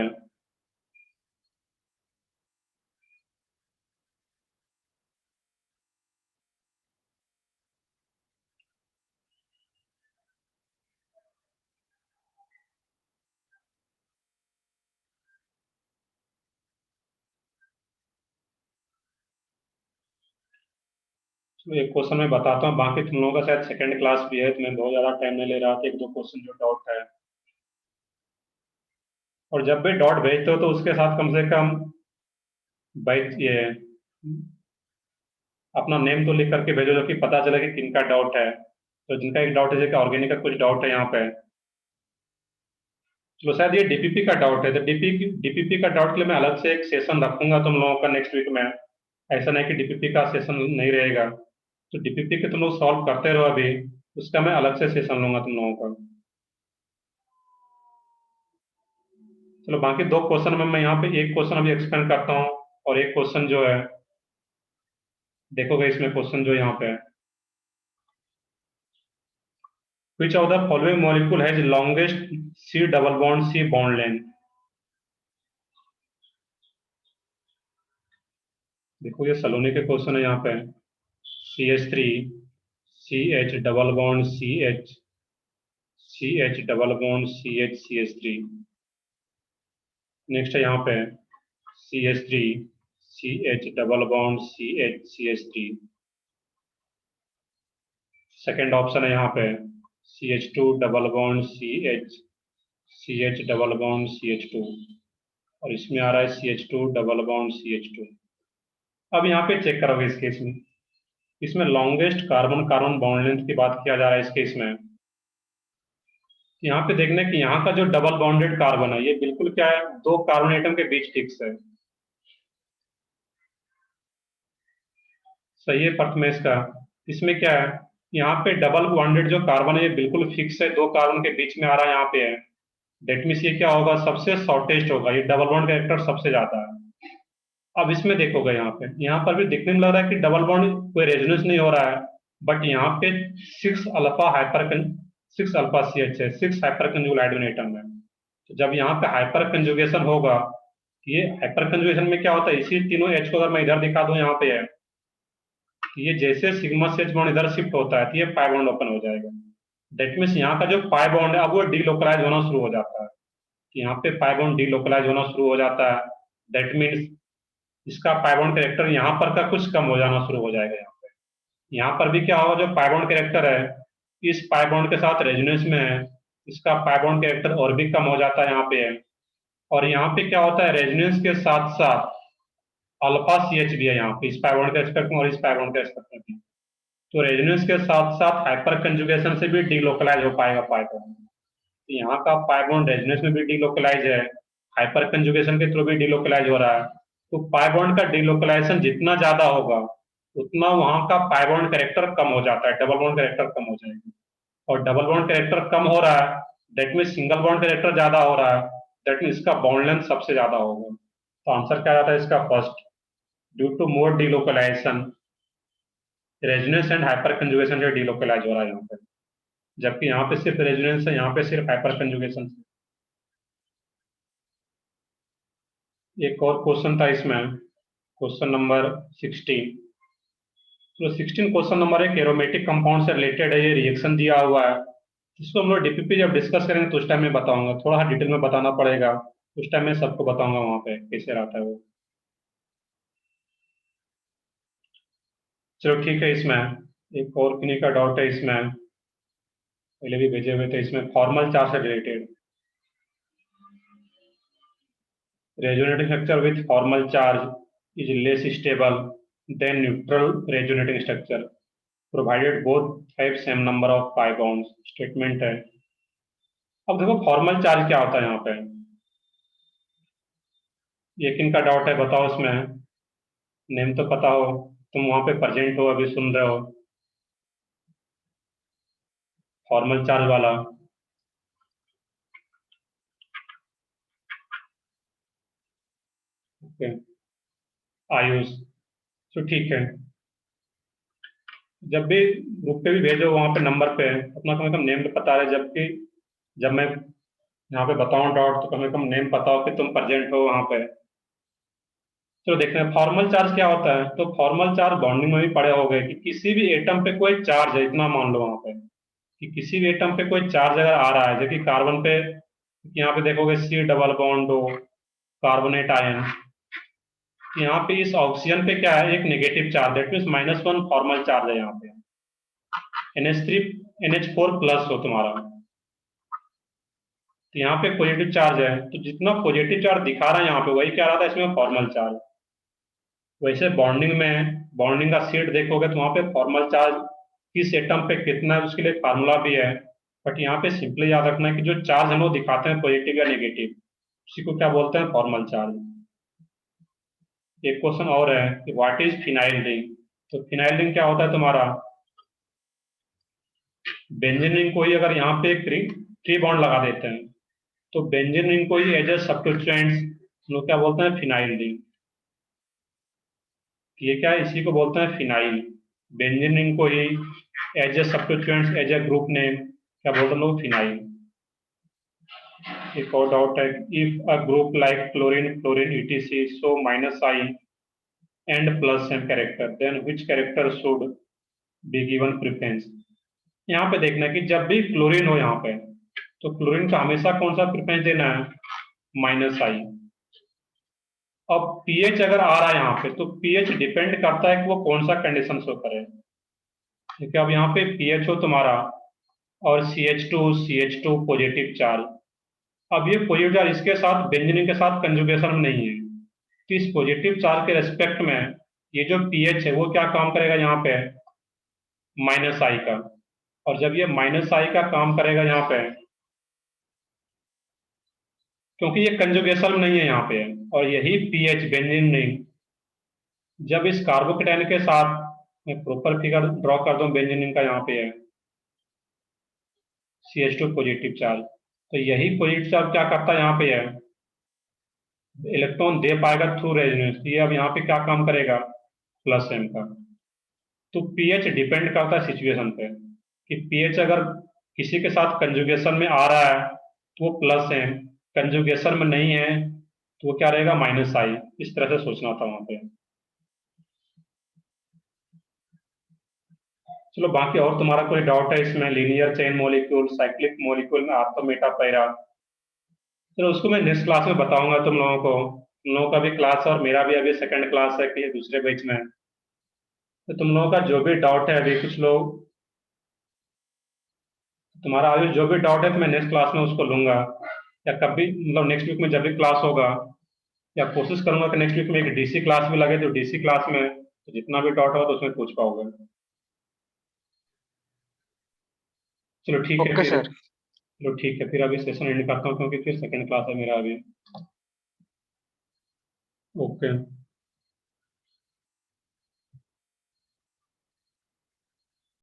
Speaker 1: एक क्वेश्चन मैं बताता हूँ, बाकी तुम लोगों का शायद सेकंड क्लास भी है तो मैं बहुत ज्यादा टाइम नहीं ले रहा था। एक दो क्वेश्चन जो डाउट है, और जब भी डॉट भेजते हो तो उसके साथ कम से कम ये अपना नेम तो लिख करके भेजो, जो कि पता चले कि किनका डाउट है। तो जिनका एक डाउट है, जैसे ऑर्गेनिक का कुछ डाउट है यहाँ पे, चलो शायद ये DPP का डाउट है, तो DPP का डाउट के लिए मैं अलग से एक सेशन रखूंगा तुम लोगों का नेक्स्ट वीक में। ऐसा नहीं कि DPP का सेशन नहीं रहेगा। तो डीपीपी के तुम लोग सॉल्व करते रहो अभी, उसका मैं अलग से सेशन लूंगा तुम लोगों का। चलो बाकी 2 क्वेश्चन में मैं यहाँ पे एक क्वेश्चन अभी एक्सप्लेन करता हूँ, और एक क्वेश्चन जो है देखोगे इसमें क्वेश्चन जो यहाँ पे है, which of the following molecule has longest C double bond C bond length. देखो ये सलोनी के क्वेश्चन है यहाँ पे, CH3 CH double bond CH CH double bond CH CH3। Next है यहाँ पे CH3 CH double bond CH CH3। Second option है यहाँ पे CH2 double bond CH CH double bond CH2, और इसमें आ रहा है CH2 डबल बॉन्ड CH2। अब यहाँ पे चेक करोगे इस केस में, इसमें longest carbon carbon bond length की बात किया जा रहा है इस केस में। यहाँ पे देखने कि यहाँ का जो डबल बॉन्डेड कार्बन है ये बिल्कुल क्या है, 2 कार्बन एटम के बीच फिक्स है। सही है प्रथमेश का। इसमें क्या है, यहाँ पे डबल बॉन्डेड जो कार्बन है ये बिल्कुल फिक्स है, 2 कार्बन के बीच में आ रहा है यहाँ पे है। डेट मीन्स ये क्या होगा, सबसे शॉर्टेस्ट होगा, ये डबल बॉन्ड कैरेक्टर सबसे ज्यादा है। अब इसमें देखोगे यहाँ पर भी दिखने में लग रहा है कि डबल बॉन्ड कोई रेजोनेंस नहीं हो रहा है, बट यहाँ पे 6 अल्फा CH है, 6 हाइपर कंजुगल हाइड्रोजन एटम है। तो जब यहाँ पे हाइपर कंजुगेशन होगा, ये हाइपर कंजुगेशन में क्या होता है, इसी तीनों H को अगर मैं इधर दिखा दूं यहाँ पे है, ये जैसे सिग्मा से H बॉन्ड इधर शिफ्ट होता है तो ये पाई बॉन्ड ओपन हो जाएगा। दैट मीन्स यहाँ का जो पाई बॉन्ड है अब वो डीलोकलाइज होना शुरू हो जाता है, यहाँ पे पाई बॉन्ड डीलोकलाइज होना शुरू हो जाता है। दैट मीन्स इसका पाई बॉन्ड कैरेक्टर यहाँ पर का कुछ कम हो जाना शुरू हो जाएगा। यहाँ पर भी क्या होगा, जो पाई बॉन्ड कैरेक्टर है इस पाई बॉन्ड के साथ रेजोनेंस में है, इसका पाई बॉन्ड कैरेक्टर और भी कम हो जाता है यहाँ पे है। और यहाँ पे क्या होता है, रेजोनेंस के साथ साथ अल्फा CH भी है यहाँ पे, इस पाई बॉन्ड के एस्पेक्ट में और इस पाई बॉन्ड के एस्पेक्ट में भी। तो रेजोनेंस के साथ साथ हाइपर कंजुगेशन से भी डीलोकलाइज हो पाएगा पाई बॉन्ड। यहाँ का पाई बॉन्ड रेजोनेंस में भी डीलोकलाइज है, हाइपर कंजुगेशन के थ्रू भी डीलोकलाइज हो रहा है। तो पाई बॉन्ड का डीलोकलाइजेशन जितना ज्यादा होगा उतना वहां का पाई बॉन्ड कैरेक्टर कम हो जाता है, डबल बॉन्ड कैरेक्टर कम हो जाएगी। और डबल बॉन्ड कैरेक्टर कम हो रहा है that mean single bond character ज्यादा हो रहा है, दैट मीन इसका बॉन्ड लेंथ सबसे ज्यादा होगा। तो आंसर क्या आता है इसका first, due to more delocalization resonance and hyper conjugation से डीलोकलाइज हो रहा है यहाँ पे, जबकि यहाँ पे सिर्फ रेजोनेंस है, यहाँ पे सिर्फ हाइपर कंजुगेशन। एक और क्वेश्चन था इसमें, क्वेश्चन नंबर 16। तो 16 क्वेश्चन नंबर एक एरोमेटिक कंपाउंड से रिलेटेड है, ये रिएक्शन दिया हुआ है, इसको हम लोग डीपीपी जब डिस्कस करेंगे तो उस टाइम में बताऊंगा, थोड़ा डिटेल में बताना पड़ेगा, उस टाइम में सबको बताऊंगा वहां पे कैसे रहता है वो। चलो ठीक है, इसमें एक और किन्हीं का डाउट है, इसमें पहले भी भेजे हुए थे, इसमें फॉर्मल चार्ज से related, resonating structure with formal charge is less stable then neutral resonating structure provided both have same number of pi bonds, statement है। अब देखो फॉर्मल चार्ज क्या होता है यहाँ पे, ये किन का डाउट है बताओ, इसमें नेम तो पता हो, तुम वहां पे प्रेजेंट हो अभी सुन रहे हो, फॉर्मल चार्ज वाला। ओके आयुष, तो ठीक है, जब भी ग्रुप पे भी भेजो वहां पे नंबर पे अपना कम से कम नेम तो पता रहे, जबकि जब मैं यहाँ पे बताऊं डाउट तो कम से कम नेम पता हो कि तुम प्रेजेंट हो वहां पे। चलो देखते हैं फॉर्मल चार्ज क्या होता है। तो फॉर्मल चार्ज बॉन्डिंग में भी पढ़े हो गए कि किसी भी एटम पे कोई चार्ज है, इतना मान लो वहां पे कि किसी भी एटम पे कोई चार्ज अगर आ रहा है, जबकि कार्बन पे यहाँ पे देखोगे C डबल बॉन्ड हो, कार्बोनेट आयन, यहाँ पे इस ऑक्सीजन पे क्या है, एक negative charge, that means -1 formal charge है यहाँ पे, NH3 NH4 प्लस हो तुम्हारा, तो यहाँ पे पॉजिटिव चार्ज है, तो जितना पॉजिटिव चार्ज दिखा रहा है यहाँ पे वही क्या रहा था इसमें फॉर्मल चार्ज। वैसे बॉन्डिंग में बॉन्डिंग का सीट देखोगे तो वहाँ पे फॉर्मल चार्ज किस एटम पे कितना है उसके लिए फार्मूला भी है, बट यहाँ पे सिंपली याद रखना है कि जो चार्ज हम लोग दिखाते हैं पॉजिटिव या नेगेटिव, उसी को क्या बोलते हैं, फॉर्मल चार्ज। एक क्वेश्चन और है कि व्हाट इज फिनाइल रिंग। तो फिनाइल रिंग क्या होता है तुम्हारा, बेंजीन रिंग को ही अगर यहाँ पे ट्री बॉन्ड लगा देते हैं तो बेंजीन रिंग को ही एज ए सब्स्टिट्यूएंट्स लोग क्या बोलते हैं, फिनाइल रिंग। ये क्या है, इसी को बोलते हैं फिनाइल। बेंजीन रिंग को ही as a substituents, as a group name क्या बोलते हैं लोग, फिनाइल। एक और डाउट है, if a group like chlorine, fluorine, etc so -I and +M character, then which character should be given preference? यहाँ पे देखना है कि जब भी क्लोरीन हो यहाँ पे तो क्लोरीन का हमेशा कौन सा प्रेफरेंस देना है, -I। अब pH अगर आ रहा है यहाँ पे तो pH डिपेंड करता है कि वो कौन सा कंडीशन शो करे। देखिए अब यहाँ पे pH हो तुम्हारा और CH2 पॉजिटिव चार्ज। अब ये पॉजिटिव चार्ज इसके साथ बेंजीन के साथ कंजुगेशन में नहीं है, तो इस पॉजिटिव चार्ज के रेस्पेक्ट में ये जो pH है वो क्या काम करेगा यहाँ पे, -I का। और जब ये -I का काम करेगा यहाँ पे, क्योंकि ये कंजुगेशन में नहीं है यहाँ पे, और यही pH बेंजीन रिंग जब इस कार्बोकेटाइन के साथ, मैं प्रॉपर फिगर ड्रॉ कर दूं, बेंजीन रिंग का यहाँ पे है CH2 पॉजिटिव चार्ज, तो यही पॉजिटिव चार्ज क्या करता है यहाँ पे है, इलेक्ट्रॉन दे पाएगा थ्रू रेजोनेंस। ये अब यहाँ पे क्या काम करेगा, +M का। तो pH डिपेंड करता है सिचुएशन पे कि pH अगर किसी के साथ कंजुगेशन में आ रहा है तो वो +M, कंजुगेशन में नहीं है तो वो क्या रहेगा, -I। इस तरह से सोचना था वहां पे। चलो बाकी और तुम्हारा कोई डाउट है इसमें, linear chain molecule, cyclic molecule में आपका मेटा पैरा, चलो उसको मैं नेक्स्ट क्लास में बताऊंगा तुम लोगों को। तुम लोगों का भी क्लास है और मेरा भी अभी सेकंड क्लास है कि दूसरे बैच में, तो तुम लोगों का जो भी डाउट है, अभी कुछ लोग तुम्हारा अभी जो भी डाउट है तो मैं नेक्स्ट क्लास में उसको लूंगा, या कभी मतलब नेक्स्ट वीक में जब भी क्लास होगा, या कोशिश करूंगा कि नेक्स्ट वीक में एक DC क्लास भी लगे, तो DC क्लास में तो जितना भी डाउट होगा तो उसमें पूछ पाओगे। चलो ठीक है
Speaker 4: ओके
Speaker 1: फिर,
Speaker 4: सर।
Speaker 1: चलो ठीक है फिर अभी सेशन एंड करता हूँ क्योंकि फिर सेकंड क्लास है मेरा अभी। ओके।